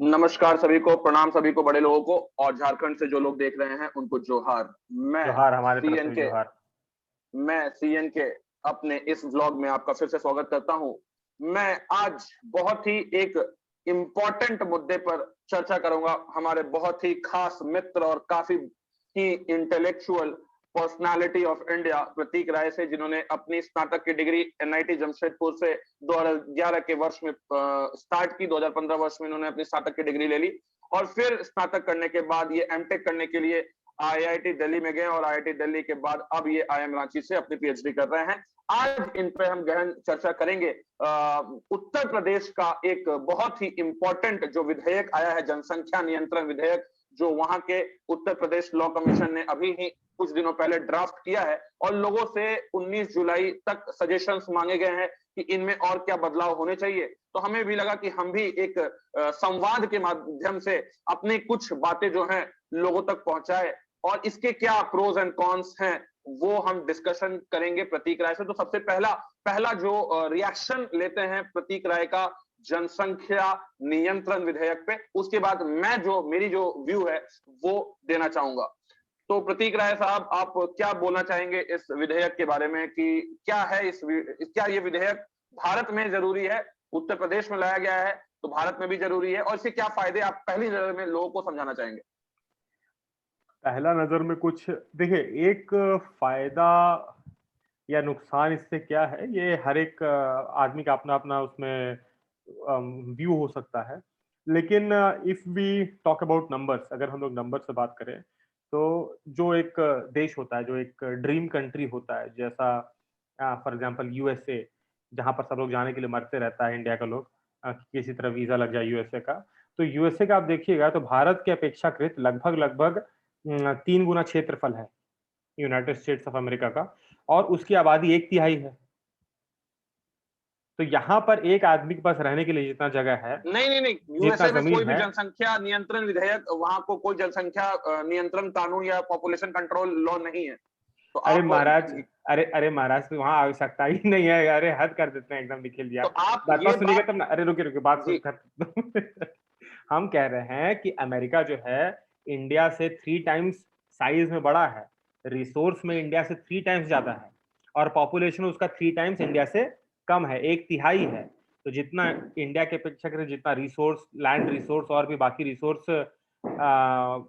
नमस्कार सभी को, प्रणाम सभी को, बड़े लोगों को और झारखंड से जो लोग देख रहे हैं उनको जोहार। मैं जोहार हमारे तरफ से सीएन भी के जोहार। मैं सीएन के अपने इस व्लॉग में आपका फिर से स्वागत करता हूं। मैं आज बहुत ही एक इम्पोर्टेंट मुद्दे पर चर्चा करूंगा। हमारे बहुत ही खास मित्र और काफी ही इंटेलेक्चुअल पर्सनालिटी ऑफ इंडिया प्रतीक राय से, जिन्होंने अपनी स्नातक की डिग्री एनआईटी जमशेदपुर से 2011 के वर्ष में स्टार्ट की। 2015 वर्ष में इन्होंने अपनी स्नातक की डिग्री ले ली और फिर स्नातक करने के बाद ये एमटेक करने के लिए आईआईटी दिल्ली में गए और आईआईटी दिल्ली के बाद अब ये आईएम रांची से अपनी पीएचडी कर रहे हैं। आज इन पे हम गहन चर्चा करेंगे। उत्तर प्रदेश का एक बहुत ही इंपॉर्टेंट जो विधेयक आया है, जनसंख्या नियंत्रण विधेयक, जो वहां के उत्तर प्रदेश लॉ कमीशन ने अभी ही कुछ दिनों पहले ड्राफ्ट किया है और लोगों से 19 जुलाई तक सजेशंस मांगे गए हैं कि इनमें और क्या बदलाव होने चाहिए। तो हमें भी लगा कि हम भी एक संवाद के माध्यम से अपनी कुछ बातें जो हैं लोगों तक पहुंचाए और इसके क्या प्रोज एंड कॉन्स हैं वो हम डिस्कशन करेंगे प्रतीक राय से। तो सबसे पहला पहला जो रिएक्शन लेते हैं प्रतीक राय का जनसंख्या नियंत्रण विधेयक पे, उसके बाद मेरी जो व्यू है वो देना चाहूंगा। तो प्रतीक राय साहब, आप क्या बोलना चाहेंगे इस विधेयक के बारे में कि क्या है क्या ये विधेयक भारत में जरूरी है, उत्तर प्रदेश में लाया गया है तो भारत में भी जरूरी है, और इसके क्या फायदे आप पहली नजर में लोगों को समझाना चाहेंगे? पहला नज़र में कुछ देखिए, एक फ़ायदा या नुकसान इससे क्या है, ये हर एक आदमी का अपना-अपना उसमें व्यू हो सकता है। लेकिन if we talk about numbers, अगर हम लोग नंबर से बात करें, तो जो एक देश होता है, जो एक ड्रीम कंट्री होता है, जैसा फॉर एग्ज़ाम्पल यूएसए, जहाँ पर सब लोग जाने के लिए मरते रहता है इंडिया का लोग, किसी तरह वीज़ा लग जाए यूएसए का। तो यूएसए का आप देखिएगा तो भारत के अपेक्षाकृत लगभग 3 गुना क्षेत्रफल है, यूनाइटेड स्टेट्स ऑफ अमेरिका का, और उसकी आबादी 1/3 है। तो यहाँ पर एक आदमी के पास रहने के लिए जितना जगह है, नहीं नहीं नहीं, जितना यूएसए में ज़मीन कोई भी है। जनसंख्या नियंत्रण विधेयक, वहां को कोई जनसंख्या नियंत्रण कानून या पॉपुलेशन कंट्रोल लॉ नहीं है। तो अरे आप महाराज, अरे महाराज, तो वहाँ आवश्यकता ही नहीं है। अरे हद कर देते हैं एकदम निखिल जी तो आप। आप बात ये बात सुनिएगा बात तब ना। अरे रुकिए बात सुन जी। कर हम कह रहे हैं कि अमेरिका जो है इंडिया से 3 टाइम्स साइज में बड़ा है, रिसोर्स में इंडिया से 3 टाइम्स ज्यादा है, और पॉपुलेशन उसका 3 टाइम्स इंडिया से कम है, 1/3 है। तो जितना इंडिया के अपेक्षाकृत जितना रिसोर्स, लैंड रिसोर्स और भी बाकी रिसोर्स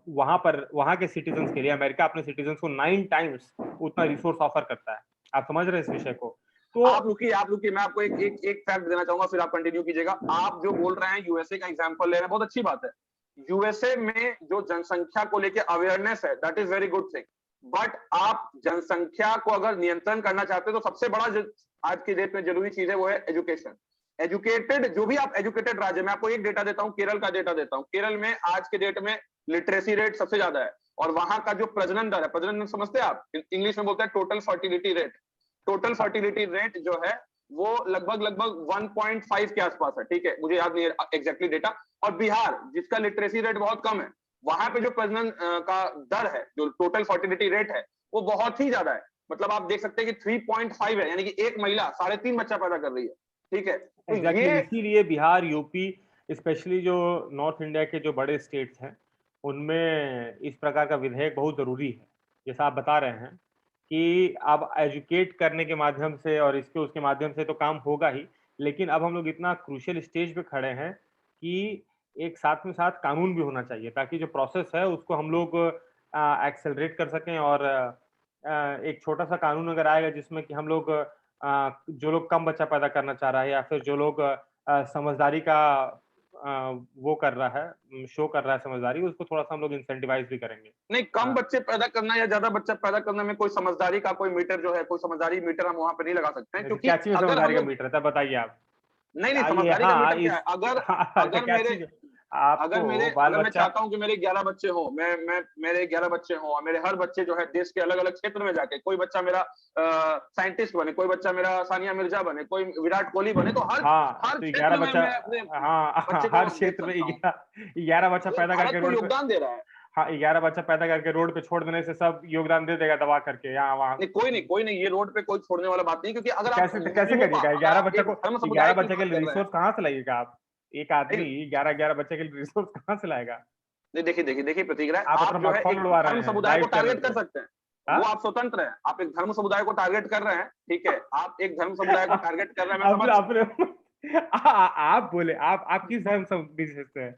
वहां पर वहां के सिटीजन के लिए अमेरिका अपने सिटीजन को 9 टाइम्स उतना रिसोर्स ऑफर करता है। आप समझ रहे हैं इस विषय को? तो आप रुकिए, मैं आपको एक फैक्ट देना चाहूंगा, फिर आप कंटिन्यू कीजिएगा। आप जो बोल रहे हैं यूएसए का एग्जांपल ले रहे हैं, बहुत अच्छी बात है। यूएसए में जो जनसंख्या को लेकर अवेयरनेस है, that is very good thing. But आप जनसंख्या को अगर नियंत्रण करना चाहते हैं तो सबसे बड़ा जो आज की डेट में जरूरी चीज है वो है एजुकेशन। एजुकेटेड, जो भी आप एजुकेटेड राज्य, मैं आपको एक डेटा देता हूं, केरल का डेटा देता हूं। केरल में आज के डेट में लिटरेसी रेट सबसे ज्यादा है और वहां का जो प्रजनन दर है, प्रजनन समझते हैं आप, इंग्लिश में बोलते हैं total fertility rate. Total fertility rate जो है वो लगभग लगभग 1.5 के आसपास है। ठीक है, मुझे याद नहीं है एग्जैक्टली डेटा। और बिहार, जिसका लिटरेसी रेट बहुत कम है, वहां पे जो प्रजनन का दर है, जो टोटल फर्टिलिटी रेट है, वो बहुत ही ज्यादा है। मतलब आप देख सकते हैं कि 3.5 है, यानी कि एक महिला 3.5 बच्चा पैदा कर रही है। ठीक है, तो एग्जैक्टली ये इसीलिए बिहार, यूपी, स्पेशली जो नॉर्थ इंडिया के जो बड़े स्टेट्स हैं, उनमें इस प्रकार का विधेयक बहुत ज़रूरी है। जैसा आप बता रहे हैं कि अब एजुकेट करने के माध्यम से और इसके उसके माध्यम से तो काम होगा ही, लेकिन अब हम लोग इतना क्रूशियल स्टेज पे खड़े हैं कि एक साथ में साथ कानून भी होना चाहिए, ताकि जो प्रोसेस है उसको हम लोग एक्सेलरेट कर सकें। और एक छोटा-सा कानून अगर आएगा जिसमें कि हम लोग जो लोग कम बच्चा पैदा करना चाह रहा है, या फिर जो लोग समझदारी का वो कर रहा है, शो कर रहा है समझदारी, उसको थोड़ा-सा हम लोग इंसेंटिवाइज़ भी करेंगे। नहीं, कम हाँ, बच्चे पैदा करना या ज्यादा बच्चा पैदा करने में कोई समझदारी का कोई मीटर जो है, कोई समझदारी मीटर हम वहां पे नहीं लगा सकते हैं, जैसे क्योंकि क्या चीज़ में अगर हम समझदारी का लोग मीटर है, तब बताइए आप? नहीं नहीं, ये समझदारी का हाँ, मीटर क्या है? अगर हाँ, अच्छा अगर क्या मेरे चीज़? आपको अगर मैं बाल-बच्चा। चाहता हूं कि मेरे 11 बच्चे हों, मेरे 11 बच्चे हों और मेरे हर बच्चे जो है देश के अलग अलग क्षेत्र में जाके, कोई बच्चा मेरा साइंटिस्ट बने, कोई बच्चा मेरा सानिया मिर्जा बने, कोई विराट कोहली बने, तो हर हाँ, हर तो 11 क्षेत्र में बच्चा। मैं अपने हाँ, बच्चे को हर भेज क्षेत्र में सकता हूँ। 11 बच्चा तो ये पैदा भारत करके को रोड पे। योगदान दे रहा है। हाँ, 11 बच्चा पैदा करके रोड पे छोड़ देने से सब योगदान दे देगा दबा करके यहाँ-वहाँ। नहीं, कोई नहीं, कोई नहीं, ये रोड पे कोई छोड़ने वाला बात नहीं, क्योंकि अगर आप कैसे नहीं होगा, करिएगा? अगर 11 आप बच्चा एक को धर्म 11 समुदाय की बच्चे के बात लिए कर रहे हैं, रिसोर्स कहाँ से लाइएगा आप? एक आदमी 11-11 बच्चे के लिए रिसोर्स कहाँ से लाएगा? नहीं, देखिए प्रतीक राय, आप आप अपना जो है मक्खन एक उड़वा रहे धर्म हैं समुदाय को लाइव चैनल टारगेट कर पे। सकते हैं, हाँ? वो आप स्वतंत्र हैं, आप एक धर्म समुदाय को टारगेट कर रहे हैं, ठीक है, आप एक धर्म समुदाय को टारगेट कर रहे हैं, मैं समझ आपने आप बोले, आप किस धर्म से हैं?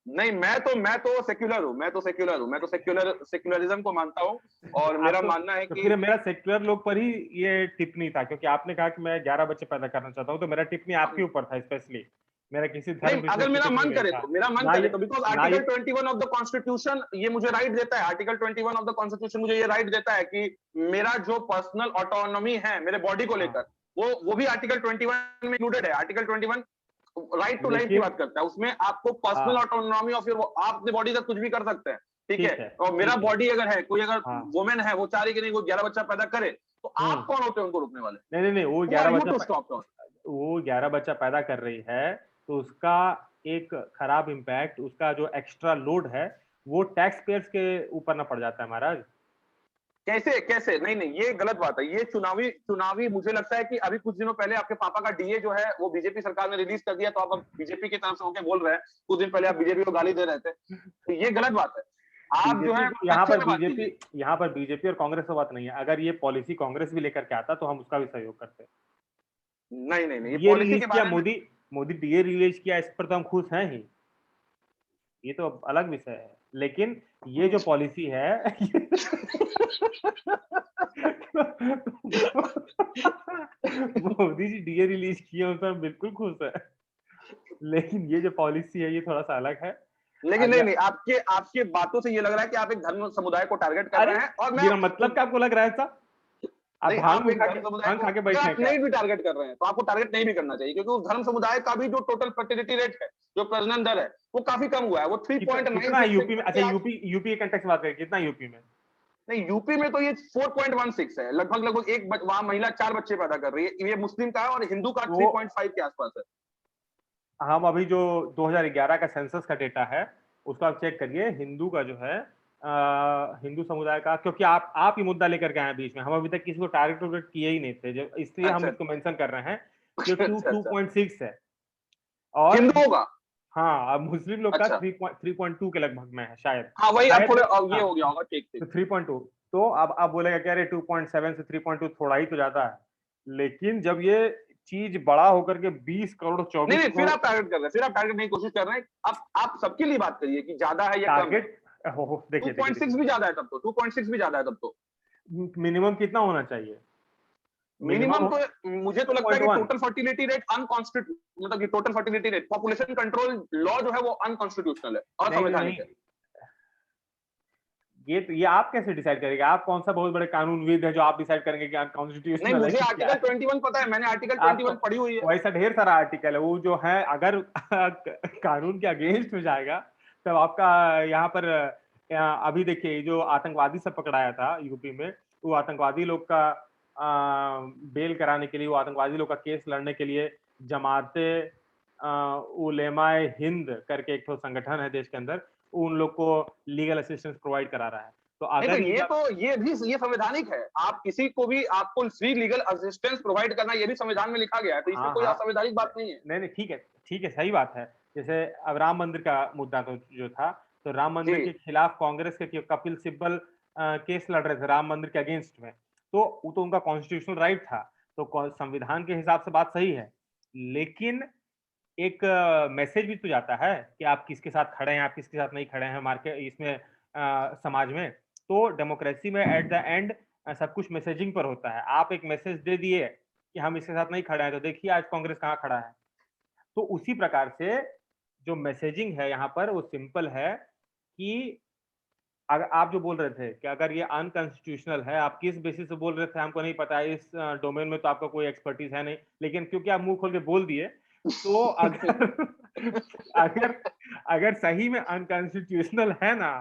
नहीं, मैं तो सेक्युलर हूँ, मैं तो सेक्युलरिज्म को मानता हूँ, और आप मेरा तो मानना है तो कि फिर मेरा सेक्युलर लोग पर ही ये टिप्पणी था, क्योंकि आपने कहा कि मैं 11 बच्चे पैदा करना चाहता हूँ, तो मेरा टिप्पणी आपके ऊपर था स्पेशली। मेरा किसी धर्म नहीं, विशेष अगर पे टिप्पणी नहीं था। मेरा मन ना करे ये तो, बिकॉज़ ना आर्टिकल ये 21 ऑफ द कॉन्स्टिट्यूशन ये मुझे राइट देता है, आर्टिकल 21 ऑफ द कॉन्स्टिट्यूशन मुझे ये राइट देता है कि मेरा जो पर्सनल ऑटोनॉमी है मेरे बॉडी को हाँ, लेकर, वो भी आर्टिकल 21 में इंक्लूडेड है। आर्टिकल 21 राइट टू लाइफ की लेकिन बात करता है, उसमें आपको पर्सनल हाँ, ऑटोनॉमी और फिर वो आप अपनी बॉडी से कुछ भी कर सकते हैं, ठीक है? ठीक है, और मेरा ठीक है। बॉडी अगर है, कोई अगर हाँ, वुमेन है, वो चाह रही है कि नहीं वो 11 बच्चा पैदा करे, तो आप हुँ। कौन होते हैं उनको रोकने वाले? नहीं, वो हू 11 आर यू बच्चा टू स्टॉप दैट? वो 11 बच्चा पैदा कर रही है, तो उसका एक खराब इम्पैक्ट, उसका जो एक्स्ट्रा लोड है, वो टैक्स पेयर्स के ऊपर ना पड़ जाता है महाराज। कैसे कैसे? नहीं नहीं, ये गलत बात है। ये चुनावी चुनावी मुझे लगता है कि अभी कुछ दिनों पहले आपके पापा का डीए जो है वो बीजेपी सरकार ने रिलीज कर दिया, तो आप अब बीजेपी की तरफ से होके बोल रहे हैं। कुछ दिन पहले आप बीजेपी को गाली दे रहे थे, तो ये गलत बात है। आप जो बीजेपी है यहाँ सच्चे पर में बात कीजिए। बीजेपी और कांग्रेस की बात नहीं है। अगर ये पॉलिसी कांग्रेस भी लेकर के आता तो हम उसका भी सहयोग करते। नहीं नहीं नहीं, ये डीए पॉलिसी रिलीज के किया बारे में मोदी, डीए रिलीज किया, इस पर तो हम खुश हैं ही, ये तो अलग विषय है। लेकिन ये जो पॉलिसी है मोदी जी डीए रिलीज किए उस पर हम बिल्कुल खुश है, लेकिन ये जो पॉलिसी है ये थोड़ा सा अलग है। लेकिन नहीं अगर नहीं, आपके आपके बातों से ये लग रहा है कि आप एक धर्म समुदाय को टारगेट कर अरे रहे हैं, और मैं बिना मतलब का आपको लग रहा है ऐसा? आप नहीं, आप एक धर्म समुदाय भांग को खा के अगर बैठे आप हैं क्या? नहीं भी टारगेट कर रहे हैं, तो आपको टारगेट नहीं भी करना चाहिए, क्योंकि उस धर्म समुदाय का भी जो टोटल फर्टिलिटी रेट है, जो प्रजनन दर है, वो काफी कम हुआ है। वो कितना है 3.966 यूपी में? करके अच्छा, आज, यूपी के कंटेक्ट से बात करें, कितना यूपी में? नहीं यूपी में तो ये 4.16 है, लगभग एक वहां महिला 4 बच्चे पैदा कर रही है। ये मुस्लिम का है, और हिंदू का तो 3.5 के आसपास है। हम अभी जो 2011 का सेंसस का डेटा है उसको आप चेक करिए। हिंदू का जो है हिंदू समुदाय का, क्योंकि आप ही मुद्दा लेकर के आए बीच में, हम अभी तक किसी को टारगेट किए ही नहीं थे, जो इसलिए हम अच्छा इसको मेंशन कर रहे हैं कि अच्छा अच्छा, 2.6 है। और हिंदुओं का, हाँ, अब मुस्लिम लोग का अच्छा 3.2 के लगभग में है शायद। हाँ वही, अब शायद थोड़े अब ये हाँ, हो गया होगा, ठीक तो ठीक। 3.2। तो अब आप बोलेगा कि अरे 2.7 से 3.2 थोड़ा ही तो ज्यादा है, लेकिन जब ये चीज बड़ा होकर के 20 करोड़ नहीं 24 नहीं, फिर करोड़ आप टारगेट कर रहे हैं, फिर आप टारगेट नहीं कोशिश कर रहे हैं। आप सबके लिए बात करिए कि ज्यादा है या कम है। टारगेट हो, देखिए देखिए 2.6 भी ज्यादा है तब तो, 2.6 भी ज्यादा है तब तो। मिनिमम कितना होना चाहिए? मिनिमम मिनिमम तो मुझे तो लगता है कि 2.1। टोटल फर्टिलिटी रेट अनकॉन्स्टिट्यूट, मतलब कि total fertility rate, population control law जो है वो अनकॉन्स्टिट्यूशनल है, नहीं, असंवैधानिक है। ये आप कैसे डिसाइड करेंगे? आप कौन सा बहुत बड़े कानूनविद है जो आप डिसाइड करेंगे कि नहीं, अनकॉन्स्टिट्यूशनल है मुझे कि क्या आर्टिकल है? 21 पता है, मैंने आर्टिकल आपको 21 पढ़ी हुई है। वैसा ढेर सारा आर्टिकल है, वो जो है अगर कानून के अगेंस्ट में जाएगा तब आपका यहाँ पर अभी देखिए, ये जो आतंकवादी सब पकड़ाया था यूपी में, वो आतंकवादी लोग का बेल कराने के लिए, वो आतंकवादी लोग का केस लड़ने के लिए जमाते उलेमाए हिंद करके एक तो संगठन है देश के अंदर, उन लोग को लीगल असिस्टेंस प्रोवाइड करा रहा है। तो नहीं अगर ये भी ये संवैधानिक है। आप किसी को भी, आपको फ्री लीगल असिस्टेंस प्रोवाइड करना, ये भी संविधान में लिखा गया है, तो इसमें हाँ कोई हाँ, असंवैधानिक बात नहीं है। नहीं नहीं, ठीक है, सही बात है। जैसे अब राम मंदिर का मुद्दा तो जो था, तो राम मंदिर के जी, खिलाफ कांग्रेस के कपिल सिब्बल केस लड़ रहे थे राम मंदिर के अगेंस्ट में, तो वो तो उनका कॉन्स्टिट्यूशनल राइट था, तो संविधान के हिसाब से बात सही है। लेकिन एक मैसेज भी तो जाता है कि आप किसके साथ खड़े हैं, आप किसके साथ नहीं खड़े हैं मार्केट इसमें, समाज में। तो डेमोक्रेसी में एट द एंड सब कुछ मैसेजिंग पर होता है। आप एक मैसेज दे दिए कि हम इसके साथ नहीं खड़े हैं, तो देखिए आज कांग्रेस कहाँ खड़ा है। तो उसी प्रकार से जो मैसेजिंग है यहाँ पर वो सिंपल है कि अगर आप जो बोल रहे थे कि अगर ये अनकॉन्स्टिट्यूशनल है, आप किस बेसिस से बोल रहे थे हमको नहीं पता है, इस डोमेन में तो आपका कोई एक्सपर्टीज है नहीं, लेकिन क्योंकि आप मुंह खोल के बोल दिए, तो अगर अगर अगर सही में अनकॉन्स्टिट्यूशनल है ना,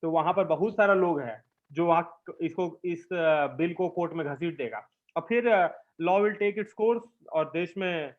तो वहां पर बहुत सारा लोग है जो वहां इस बिल को कोर्ट में घसीट देगा, और फिर law will take its course, और देश में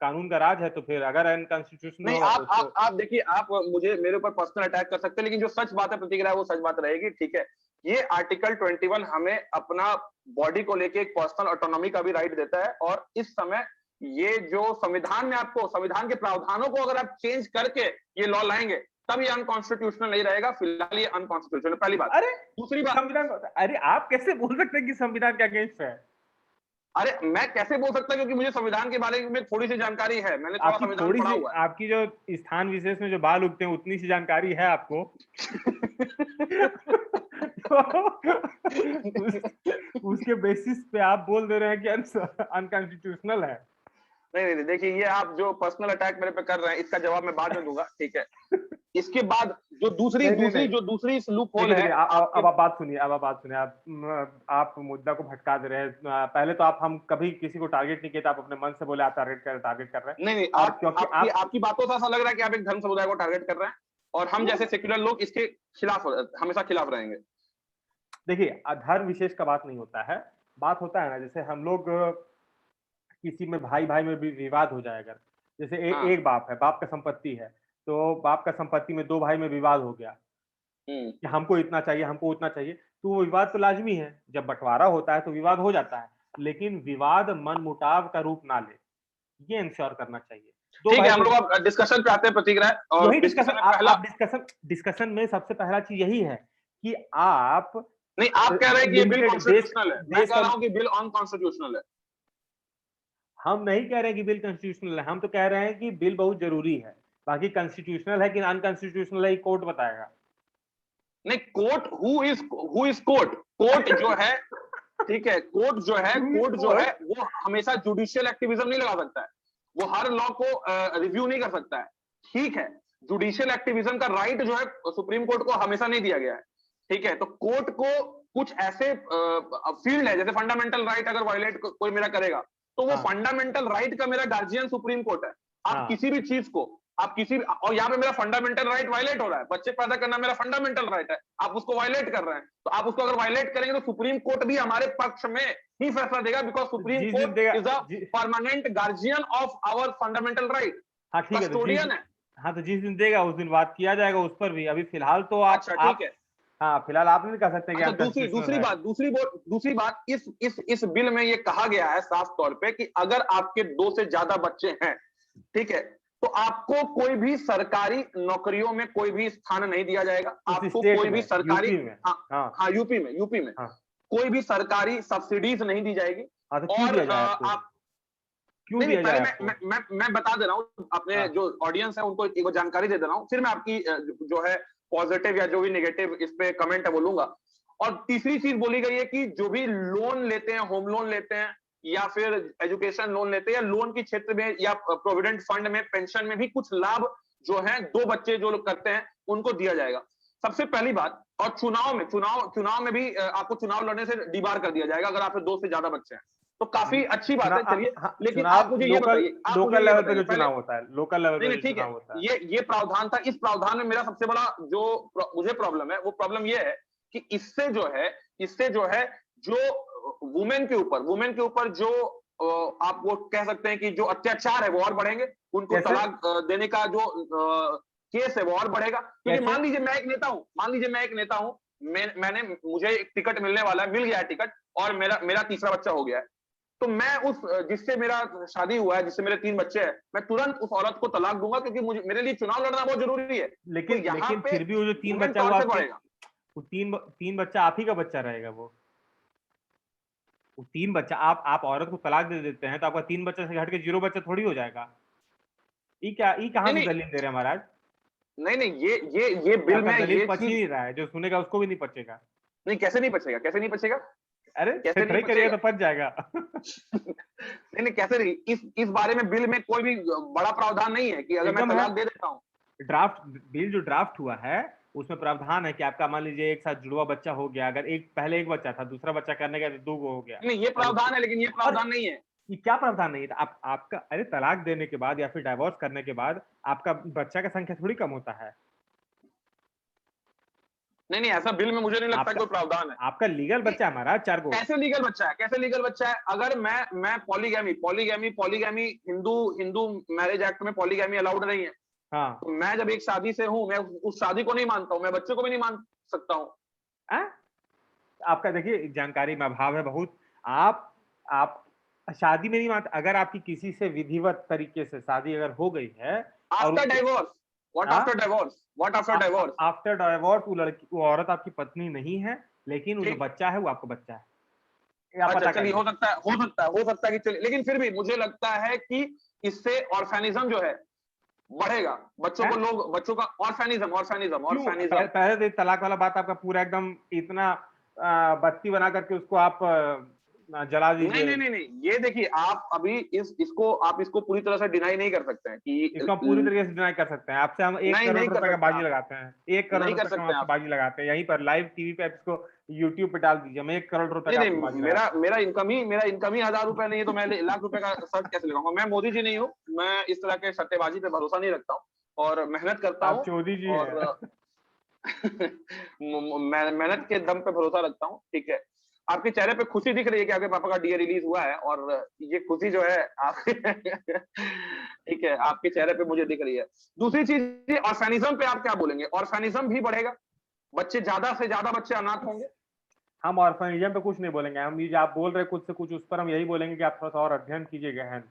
कानून का राज है। तो फिर अगर अनकॉन्स्टिट्यूशनल नहीं, होगा तो उसको आप देखिए, आप मुझे मेरे ऊपर पर्सनल अटैक कर सकते हैं, लेकिन जो सच बात है प्रतीक राय, वो सच बात रहेगी, ठीक है। ये आर्टिकल 21 हमें अपना बॉडी को लेके एक पर्सनल ऑटोनॉमी का भी राइट देता है, और इस समय ये जो संविधान में आपको संविधान के प्रावधानों को अगर आप चेंज करके ये लॉ लाएंगे तब ये अनकॉन्स्टिट्यूशनल नहीं रहेगा। फिलहाल ये अनकॉन्स्टिट्यूशनल, पहली बात। अरे दूसरी बात, संविधान, अरे आप कैसे बोल सकते हैं कि संविधान के अगेंस्ट है? अरे मैं कैसे बोल सकता, क्योंकि मुझे संविधान के बारे में थोड़ी सी जानकारी है, मैंने थोड़ा आपकी संविधान थोड़ी पढ़ा सी, हुआ है। आपकी जो स्थान विशेष में जो बाल उगते हैं उतनी सी जानकारी है आपको। तो उसके बेसिस पे आप बोल दे रहे हैं कि अनकॉन्स्टिट्यूशनल है। नहीं नहीं, देखिए ये आप जो पर्सनल अटैक मेरे पे कर रहे हैं इसका जवाब मैं बाद में दूंगा, ठीक है। इसके बाद जो दूसरी नहीं, नहीं, दूसरी नहीं। जो दूसरी लूप होल देखिए है देखिए, आपके, अब आप बात सुनिए, अब आप बात सुनिए, आप मुद्दा को भटका दे रहे हैं। पहले तो आप, हम कभी किसी को टारगेट नहीं किए थे, आप अपने मन से बोले आप टारगेट कर रहे हैं। नहीं नहीं, और आप क्योंकि आपकी आप, आपकी बातों से ऐसा लग रहा है कि आप एक धर्म समुदाय को टारगेट कर रहे हैं और हम जैसे सेक्युलर लोग इसके खिलाफ हमेशा खिलाफ रहेंगे। देखिए धर्म विशेष का बात नहीं होता है, बात होता है ना, जैसे हम लोग किसी में भाई भाई में भी विवाद हो जाए, अगर जैसे हाँ। एक बाप है, बाप का संपत्ति है, तो बाप का संपत्ति में दो भाई में विवाद हो गया कि हमको इतना चाहिए, हमको उतना चाहिए, तो वो विवाद तो लाजमी है। जब बंटवारा होता है तो विवाद हो जाता है, लेकिन विवाद मनमुटाव का रूप ना ले, ये इंश्योर करना चाहिए। दो ठीक है, भाई हम को, लोग अब डिस्कशन पे आते हैं, प्रतीक राय, और यही डिस्कशन डिस्कशन, में पहला, आप डिस्कशन में सबसे पहला चीज यही है कि आप नहीं आप कह रहे हैं कि ये बिल लिमिटेड देश, कॉन्स्टिट्यूशनल है, मैं देश कह का, रहा हूं कि बिल अनकॉन्स्टिट्यूशनल है। हम नहीं कह रहे हैं कि बिल कॉन्स्टिट्यूशनल है, हम तो कह रहे हैं कि बिल बहुत जरूरी है। बाकी कॉन्स्टिट्यूशनल है कि अनकॉन्स्टिट्यूशनल है, कोर्ट बताएगा। नहीं, court who is court, court जो है, ठीक है, कोर्ट जो है, कोर्ट जो है वो हमेशा जुडिशियल एक्टिविज्म नहीं लगा सकता है, वो हर लॉ को रिव्यू नहीं कर सकता है, ठीक है। जुडिशियल एक्टिविज्म का राइट जो है सुप्रीम कोर्ट को हमेशा नहीं दिया गया है, ठीक है। तो कोर्ट को कुछ ऐसे फील्ड है, जैसे फंडामेंटल राइट अगर वायलेट कोई मेरा करेगा तो वो फंडामेंटल राइट का मेरा गार्जियन सुप्रीम कोर्ट है। आप किसी भी चीज को, आप किसी भी, और यहाँ पे मेरा फंडामेंटल राइट वायलेट हो रहा है, बच्चे पैदा करना मेरा फंडामेंटल राइट है, आप उसको वायलेट कर रहे हैं, तो आप उसको अगर वायलेट करेंगे तो सुप्रीम कोर्ट भी हमारे पक्ष में ही फैसला देगा, because supreme court is a permanent guardian of our fundamental right, हाँ ठीक है, कस्टोडियन है। हाँ तो जिस दिन देगा उस दिन बात किया जाएगा उस पर भी। अभी फिलहाल तो अच्छा ठीक है। हाँ फिलहाल आप नहीं कह सकते कि अच्छा, अनकॉन्स्टिट्यूशनल है। दूसरी बात, इस बिल में ये कहा गया है साफ तौर पे कि अगर आपके 2 से ज्यादा बच्चे हैं, ठीक है, तो आपको कोई भी सरकारी नौकरियों में कोई भी स्थान नहीं दिया जाएगा, आपको कोई भी सरकारी, हाँ यूपी में हाँ। कोई भी सरकारी सब्सिडीज नहीं दी जाएगी। हाँ तो क्यों और दिया जाए आपको? आप, क्यों नहीं दिया पहले जाए आपको? मैं बता दे रहा हूं अपने जो ऑडियंस है उनको एक जानकारी दे दे रहा हूं, फिर मैं आपकी जो है पॉजिटिव या जो भी नेगेटिव इस पे कमेंट है बोलूंगा। और तीसरी चीज बोली गई है कि जो भी लोन लेते हैं, होम लोन लेते हैं या फिर एजुकेशन लोन लेते हैं, या लोन के क्षेत्र में या प्रोविडेंट फंड में, पेंशन में भी कुछ लाभ जो है 2 बच्चे जो लोग करते हैं उनको दिया जाएगा, सबसे पहली बात। और चुनाव में भी आपको चुनाव लड़ने से डिबार कर दिया जाएगा अगर आपके 2 से ज्यादा बच्चे हैं, तो काफी अच्छी बात है। चलिए, लेकिन आप मुझे ये बताइए, लोकल लेवल पे जो चुनाव होता है, लोकल लेवल पे जो ठीक है, चुनाव होता है, ये प्रावधान था। इस प्रावधान में मेरा सबसे बड़ा जो मुझे प्रॉब्लम है, वो प्रॉब्लम ये है कि इससे जो है जो वुमेन के ऊपर जो आप वो कह सकते हैं कि जो अत्याचार है वो और बढ़ेंगे, उनको तलाक देने का जो केस है वो और बढ़ेगा। क्योंकि मान लीजिए मैं एक नेता हूं, मैंने मुझे एक टिकट मिलने वाला है, मिल गया है टिकट, और मेरा तीसरा बच्चा हो गया है, तो मैं उस जिससे मेरा शादी हुआ है, जिससे मेरे 3 बच्चे हैं, मैं तुरंत उस औरत को तलाक दूंगा, क्योंकि मेरे लिए चुनाव लड़ना बहुत जरूरी है। लेकिन तो यहाँ पे फिर भी वो जो 3 बच्चा हुआ, वो तीन बच्चा आप ही का बच्चा रहेगा। वो 3 बच्चा, आप औरत को तलाक दे देते हैं तो आपका 3 बच्चा से घट के 0 बच्चा थोड़ी हो जाएगा। ये कहाँ से दलील दे रहे हैं महाराज? नहीं, ये बिल में दलील ये पच ही चीज नहीं रहा है, जो सुनेगा उसको भी नहीं पचेगा। नहीं, कैसे नहीं पचेगा? अरे कैसे नहीं करिएगा तो पच जाएगा। नहीं, कैसे नहीं? इस बारे में बिल में कोई भी बड़ा प्रावधान नहीं है कि अगर मैं तलाक दे देता हूँ। बिल जो ड्राफ्ट हुआ है उसमें प्रावधान है कि आपका मान लीजिए एक साथ जुड़वा बच्चा हो गया, अगर पहले एक बच्चा था, दूसरा बच्चा करने का तो 2 हो गया। नहीं, ये प्रावधान है, लेकिन ये प्रावधान नहीं है। ये क्या प्रावधान नहीं था? आपका, अरे तलाक देने के बाद या फिर डाइवोर्स करने के बाद आपका बच्चा का संख्या थोड़ी कम होता है। नहीं, ऐसा बिल में मुझे नहीं लगता कोई प्रावधान है। आपका लीगल बच्चा है महाराज 4 गो। कैसे लीगल बच्चा है? अगर मैं पॉलीगैमी हिंदू मैरिज एक्ट में पॉलीगैमी अलाउड नहीं है। हाँ। तो मैं जब एक शादी से हूं, मैं उस शादी को नहीं मानता हूं, मैं बच्चे को भी नहीं मान सकता हूं। आपका देखिए जानकारी में अभाव है बहुत। आप शादी में नहीं मानते, अगर आपकी किसी से विधिवत तरीके से शादी अगर हो गई है और आफ्टर उसके डाइवोर्स, व्हाट हाँ after divorce, what after divorce? After divorce वो औरत आपकी पत्नी नहीं है, लेकिन वो जो ठीक, बच्चा है वो आपका बच्चा है, ये आप अच्छा पता कर चलिए, हो लीजिए। सकता है, हो सकता है, हो सकता है कि चलिए, लेकिन फिर भी मुझे लगता है कि इससे ऑर्फेनिज्म जो है बढ़ेगा। बच्चों को हैं? लोग, बच्चों का ऑर्फेनिज्म, ऑर्फेनिज्म, क्यों? ऑर्फेनिज्म। पहले तो तलाक वाला बात आपका पूरा एकदम इतना बत्ती बना करके उसको आप जला नहीं दीजिए। नहीं नहीं नहीं, ये देखिए, आप अभी इसको पूरी तरह से डिनाई नहीं कर सकते हैं इसको हम पूरी तरीके से डिनाई कर सकते हैं। आपसे हम एक नहीं करोड़ नहीं कर रुपए का सकते बाजी आप, लगाते हैं, 1 करोड़ नहीं कर रुपए का हम सकते आपसे आप। बाजी लगाते हैं, यहीं पर लाइव टीवी पे आप इसको यूट्यूब पे डाल दीजिए, हम 1 करोड़ रुपए नहीं का आपसे नहीं, बाजी मेरा लगाते हैं। मेरा इनकम ही 1,000 रुपए नहीं है, तो मैं लाख रुपए का शर्ट कैसे लगाऊंगा? मैं मोदी जी नहीं हूँ, मैं इस तरह के सट्टेबाजी पे भरोसा नहीं रखता हूँ, और मेहनत करता आप हूँ, चौधरी जी और हैं। मैं मेहनत के दम पे भरोसा रखता हूँ, ठीक है। आपके चेहरे पे खुशी दिख रही है कि आपके पापा का डीए रिलीज हुआ है, और ये खुशी जो है आप ठीक है, आपके चेहरे पे मुझे दिख रही है। दूसरी चीज, ऑर्फेनिज्म पे आप क्या बोलेंगे? ऑर्फेनिज्म भी बढ़ेगा, बच्चे ज्यादा से ज्यादा बच्चे अनाथ होंगे। हम ऑर्फेनिज्म पे कुछ नहीं बोलेंगे, हम ये जो आप बोल रहे हैं कुछ से कुछ, उस पर हम यही बोलेंगे कि आप थोड़ा सा और अध्ययन कीजिए गहन।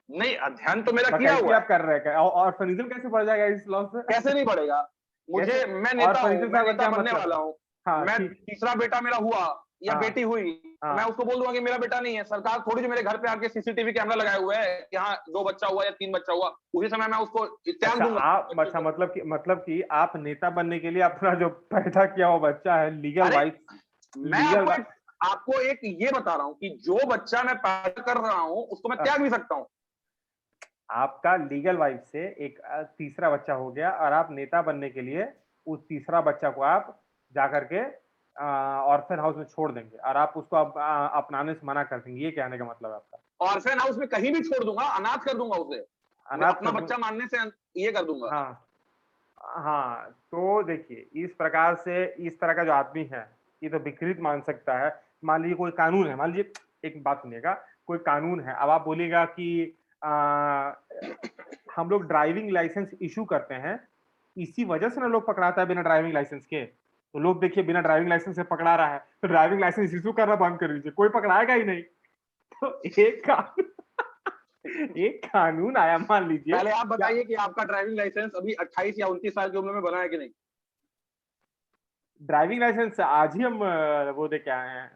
नहीं, अध्ययन तो मेरा किया बकैती हुआ है। आप कर रहे हैं, ऑर्फेनिज्म कैसे बढ़ जाएगा इस लॉ से? कैसे नहीं बढ़ेगा? कैसे? मैं नेता हूँ, ऑर्फेनिज्म से मैं आपका नेता क्या बनने मतलब वाला है? हूँ। हाँ मैं ठीक। तीसरा बेटा मेरा हुआ या हाँ बेटी हुई, तो मैं हाँ। उसको बोल दूंगा कि मेरा बेटा नहीं है। सरकार थोड़ी जो मेरे घर पे आके सीसीटीवी कैमरा लगाए हुए है कि हाँ 2 बच्चा हुआ या 3 बच्चा हुआ, उसी समय मैं उसको त्याग अच्छा दूंगा आप, बच्चे अच्छा को। मतलब कि आप नेता बनने के लिए अपना जो पैदा किया हुआ बच्चा है, लीगल अरे, वाइफ, मैं लीगल आपको एक ये बता रहा हूँ कि जो बच्चा मैं पैदा कर रहा हूँ उसको मैं त्याग भी सकता हूँ। आपका लीगल वाइफ से एक तीसरा बच्चा हो गया, और आप नेता बनने के लिए उस तीसरा बच्चा को आप जाकर के ऑर्फन हाउस में छोड़ देंगे, और आप उसको अपनाने से मना कर देंगे, ये कहने का मतलब है आपका? ऑर्फेन हाउस में कहीं भी छोड़ दूंगा, अनाथ कर दूंगा उसे, मैं अनाथ अपना कर दूं? बच्चा मानने से ये कर दूंगा। हाँ हाँ, तो देखिए इस प्रकार से, इस तरह का जो आदमी है, ये तो विकृत मान सकता है। मान लीजिए कोई कानून है, मान लीजिए एक बात सुनिएगा, कोई कानून है, अब आप बोलिएगा कि आ, हम लोग ड्राइविंग लाइसेंस इशू करते हैं, इसी वजह से ना लोग पकड़ाता है बिना ड्राइविंग लाइसेंस के। तो लोग देखिए बिना ड्राइविंग लाइसेंस से पकड़ा रहा है, तो ड्राइविंग लाइसेंस इशू करना बंद कर दीजिए, कोई पकड़ाएगा ही नहीं। तो एक कानून आया, मान लीजिए पहले आप क्या बताइए कि आपका ड्राइविंग लाइसेंस अभी 28 या 29 साल की उम्र में बना है कि नहीं? ड्राइविंग लाइसेंस आज ही हम वो दे के आए हैं,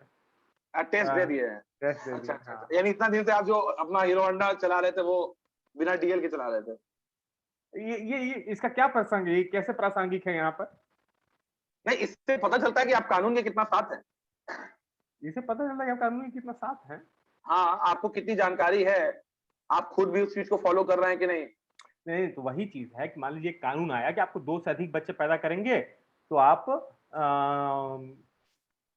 टेस्ट दे दिए हैं। टेस्ट दे अच्छा दिए, अच्छा हाँ। अच्छा, यानी इतना दिन से आप जो अपना हीरो होंडा चला रहे थे वो बिना डीएल के चला रहे थे? ये इसका क्या प्रसंग है, ये कैसे प्रासंगिक है यहाँ पर? नहीं, इससे पता चलता है कि आप कानून के कितना साथ हैं। इसे पता चलता है कि आप कानून के कितना साथ हैं। हाँ, आपको कितनी जानकारी है, आप खुद भी उस चीज को फॉलो कर रहे हैं कि नहीं? नहीं तो वही चीज है कि मान लीजिए एक कानून आया कि आपको 2 से अधिक बच्चे पैदा करेंगे तो आप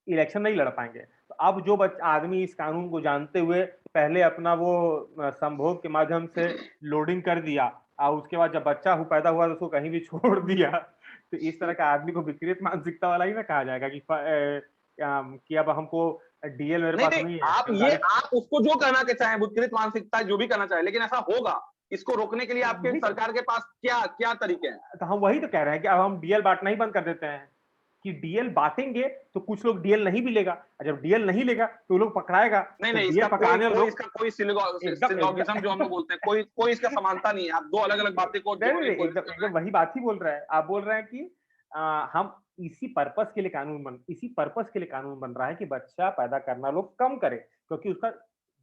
इलेक्शन नहीं लड़ पाएंगे। तो अब जो आदमी इस कानून को जानते हुए पहले अपना वो संभोग के माध्यम से लोडिंग कर दिया, और उसके बाद जब बच्चा पैदा हुआ तो उसको कहीं भी छोड़ दिया, तो इस तरह का आदमी को विकृत मानसिकता वाला ही ना कहा जाएगा कि अब हमको डीएल मेरे नहीं पास नहीं, नहीं है, सरकारी। आप उसको जो कहना के चाहें, विकृत मानसिकता जो भी कहना चाहे, लेकिन ऐसा होगा, इसको रोकने के लिए आपके वही तो, सरकार के पास क्या क्या तरीके हैं? हम वही तो कह रहे हैं कि अब हम डीएल बांटना ही बंद कर देते हैं, कि डीएल बांटेंगे तो कुछ लोग डीएल नहीं भी लेगा, और जब डीएल नहीं लेगा तो लोग पकड़ाएगा, नहीं तो नहीं, डीएल पकड़ाने वाले लोग इसका कोई एकदम सिलोगिज्म जो हम लोग बोलते हैं, कोई इसका समानता नहीं है। आप दो अलग अलग बातें को नहीं नहीं जोड़ने नहीं, की कोशिश एकदम कर रहे एकदम वही बात ही बोल रहा है। आप बोल रहे हैं कि हम इसी पर्पस के लिए कानून बन रहा है कि बच्चा पैदा करना लोग कम करे, क्योंकि उसका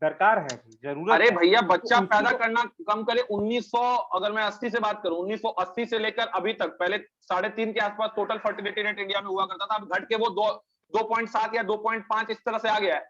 दरकार है, अभी हैं। जरूरत अरे है, भैया, तो बच्चा उसी पैदा को। करना कम करे। 1900, अगर मैं 80 से बात करूं, 1980 से लेकर अभी तक, पहले 3.5 के आसपास टोटल फर्टिलिटी रेट इंडिया में हुआ करता था, अब घट के वो 2.7 या 2.5 इस तरह से आ गया है।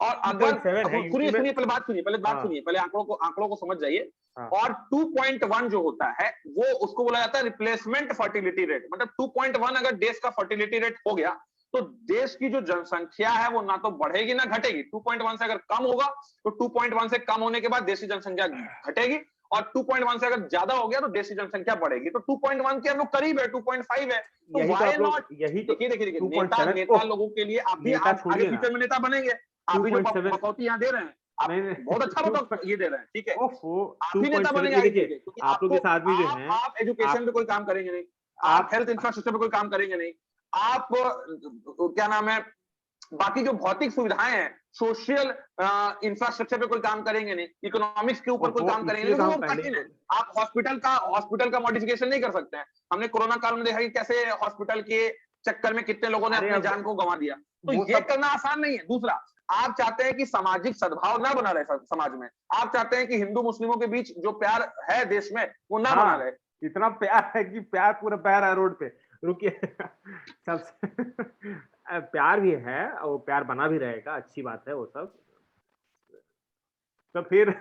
और अगर 2.7 है यूपी सुनिए में। सुनिए, पहले बात हाँ सुनिए, पहले आंकड़ों को समझ जाइए। हाँ। और 2.1 जो होता है वो उसको बोला जाता है रिप्लेसमेंट फर्टिलिटी रेट। मतलब 2.1 अगर देश का फर्टिलिटी रेट हो गया तो देश की जो जनसंख्या है वो ना तो बढ़ेगी ना घटेगी। 2.1 से अगर कम होगा तो 2.1 से कम होने के बाद देश की जनसंख्या घटेगी, और 2.1 से अगर ज्यादा हो गया तो देश की जनसंख्या बढ़ेगी। तो 2.1 के हम लोग करीब है, 2.5 है, तो यही तो वाई आप लोग, नॉट? यही तो देखिए देखिए देखिए, नेता 2.7। नेता ओह, लोगों के लिए आप भी नेता आगे छोड़िए ना, फ्यूचर में नेता बनेंगे। आप भी जो 2.7। बकौती यहाँ दे रहे हैं, आप नहीं नहीं बहुत अच्छा टू ये दे रहे हैं, ठीक है। ओफो, आप ही नेता 2.7 बनेंगे ये आगे चल देखिए, के, क्योंकि आप लोग आपको जैसे आदमी जो हैं, आप एजुकेशन आप पे कोई काम करेंगे नहीं, आप आप हेल्थ इंफ्रास्ट्रक्चर पे कोई काम करेंगे नहीं, आप क्या नाम है, बाकी जो भौतिक सुविधाएं हैं, सोशल इंफ्रास्ट्रक्चर पे कोई काम करेंगे नहीं, इकोनॉमिक्स के ऊपर कोई काम करेंगे, लेकिन वो कठिन है। आप हॉस्पिटल का मॉडिफिकेशन नहीं कर सकते हैं। हमने कोरोना काल में देखा कि कैसे हॉस्पिटल के चक्कर में कितने लोगों ने अपनी जान को गंवा दिया। तो ये करना आसान नहीं है। दूसरा, आप चाहते हैं कि सामाजिक सद्भाव ना बना रहे समाज में, आप चाहते हैं कि हिंदू मुस्लिमों के बीच जो प्यार है देश में वो ना बना रहे। इतना प्यार है कि प्यार पूरा प्यार है रोड पे। रुकिए सबसे प्यार भी है और वो प्यार बना भी रहेगा, अच्छी बात है वो सब। तो फिर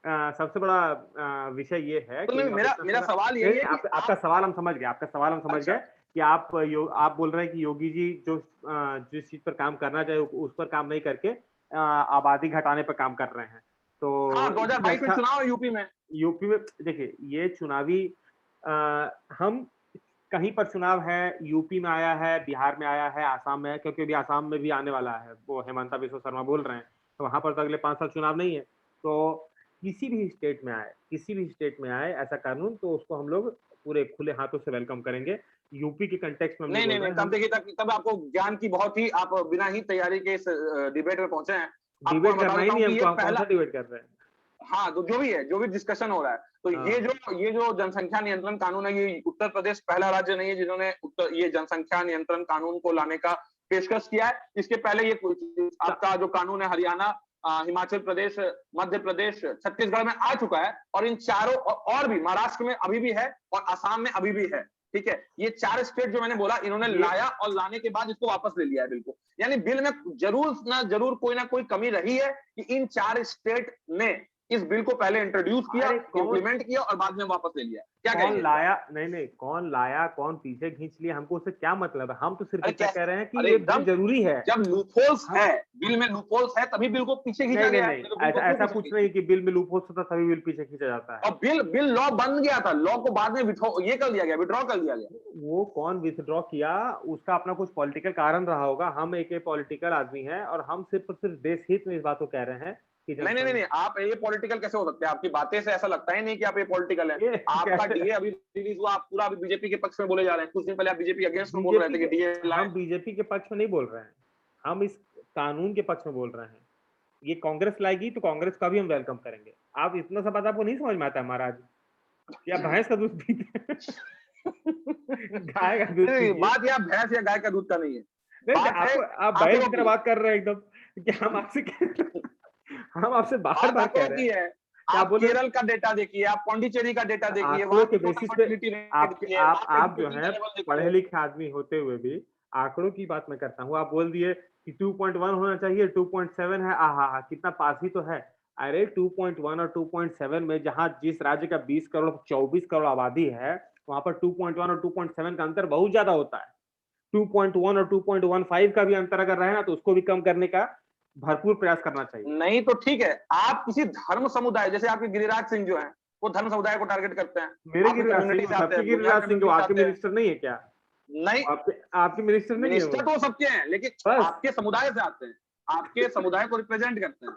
सबसे बड़ा विषय ये है तो कि मेरा सवाल यही है कि आपका सवाल हम समझ गए, आपका सवाल हम समझ गए कि आप बोल रहे हैं कि योगी जी जो जिस चीज पर काम करना चाहिए उस पर काम नहीं करके आबादी घटाने पर काम कर रहे हैं। तो 2022 में चुनाव है यूपी में देखिए ये चुनावी हम कहीं पर चुनाव है, यूपी में आया है, बिहार में आया है, आसाम में है, क्योंकि अभी आसाम में भी आने वाला है, वो हेमंता बिस्वा शर्मा बोल रहे हैं, तो वहां पर तो अगले 5 साल चुनाव नहीं है। तो किसी भी स्टेट में आए ऐसा कानून, तो उसको हम लोग पूरे खुले हाथों से वेलकम करेंगे। यूपी के कंटेक्स्ट में नहीं, तब देखिए तब आपको ज्ञान की बहुत ही, आप बिना ही तैयारी के इस डिबेट में पहुंचे हैं। डिबेट करना ही नहीं हमको, हम कौन सा डिबेट कर रहे हैं। हाँ, तो जो भी डिस्कशन हो रहा है, तो ये जो जनसंख्या नियंत्रण कानून है, ये उत्तर प्रदेश पहला राज्य नहीं है जिन्होंने ये जनसंख्या नियंत्रण कानून को लाने का पेशकश किया है। इसके पहले ये आपका जो कानून है हरियाणा, हिमाचल प्रदेश, मध्य प्रदेश, छत्तीसगढ़ में आ चुका है, और इन चारों और भी महाराष्ट्र में अभी भी है और असम में अभी भी है। ठीक है, ये 4 स्टेट जो मैंने बोला, इन्होंने लाया और लाने के बाद इसको वापस ले लिया है। बिल्कुल, यानी बिल में जरूर कोई ना कोई कमी रही है कि इन 4 स्टेट ने इस बिल को पहले इंट्रोड्यूस किया, इंप्लीमेंट किया और बाद में वापस ले लिया। क्या कौन लाया? नहीं, कौन लाया, कौन पीछे खींच लिया, हमको उससे क्या मतलब है? हम तो सिर्फ इतना कह रहे हैं कि ये बिल जरूरी है। जब लूपहोल्स है, बिल में लूपहोल्स है, तभी बिल को पीछे खींचा गया है। ऐसा कुछ नहीं कि बिल में लूपहोल्स होता तभी बिल पीछे खींचा जाता है। और बिल लॉ बन गया था, लॉ को बाद में ये कर दिया गया, विड्रॉ कर दिया गया। वो कौन विथड्रॉ किया, उसका अपना कुछ पॉलिटिकल कारण रहा होगा। हम एक पॉलिटिकल आदमी है और हम सिर्फ देश हित में इस बात को कह रहे हैं। नहीं, आप ये पॉलिटिकल कैसे हो सकते हैं? आपकी बातें से ऐसा लगता ही नहीं कि आप ये पॉलिटिकल है। आपका डीए अभी रिलीज हुआ, आप पूरा अभी बीजेपी के पक्ष में बोले जा रहे हैं। कुछ दिन पहले आप बीजेपी अगेंस्ट में बोल रहे थे कि डीए। हम बीजेपी के पक्ष में नहीं बोल रहे हैं, हम इस कानून के पक्ष में बोल रहे हैं। ये कांग्रेस लाएगी तो कांग्रेस का भी हम वेलकम करेंगे। आप इतना सा बात आपको नहीं समझ में आता है महाराज? या भैंस का दूध पीते गाय का दूध? बात या भैंस या गाय का दूध का नहीं है। आप भैंस की तरह बात कर रहे हैं एकदम कि हम आपसे बार कह रहे हैं। आप केरल का डेटा देखिए, आप पौंडीचेरी का डेटा देखिए, वहां के बेसिस पे आप जो है पढ़े लिखे आदमी होते हुए भी आंकड़ों की बात मैं करता हूँ। आप बोल दिए कि 2.1 होना चाहिए, 2.7 है, आहा कितना पास ही तो है। अरे 2.1 और 2.7 में जहां जिस राज्य का 20 करोड़ 24 करोड़ आबादी है, वहां पर 2.1 और 2.7 का अंतर बहुत ज्यादा होता है। 2.1 और 2.15 का भी अंतर अगर रहे ना, तो उसको भी कम करने का भरपूर प्रयास करना चाहिए। नहीं तो ठीक है, आप किसी धर्म समुदाय, जैसे आपके गिरिराज सिंह जो हैं, वो धर्म समुदाय को टारगेट करते हैं। मेरे गिरिराज सिंह जो आपके मिनिस्टर नहीं है क्या? नहीं, आपके मिनिस्टर नहीं है। मिनिस्टर तो सबके हैं, लेकिन आपके समुदाय से आते हैं, आपके समुदाय को रिप्रेजेंट करते हैं,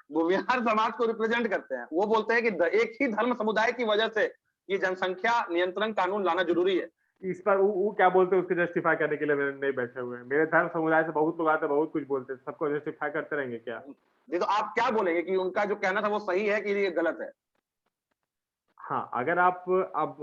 भूमिहार समाज को रिप्रेजेंट करते हैं। वो बोलते हैं कि एक ही धर्म समुदाय की वजह से ये जनसंख्या नियंत्रण कानून लाना जरूरी है। इस पर वो क्या बोलते हैं, उसको जस्टिफाई करने के लिए मेरे नहीं बैठे हुए हैं। मेरे धर्म समुदाय से बहुत लोग आते हैं, बहुत कुछ बोलते हैं, सबको जस्टिफाई करते रहेंगे क्या? ये तो आप क्या बोलेंगे कि उनका जो कहना था वो सही है कि ये गलत है? हाँ, अगर आप अब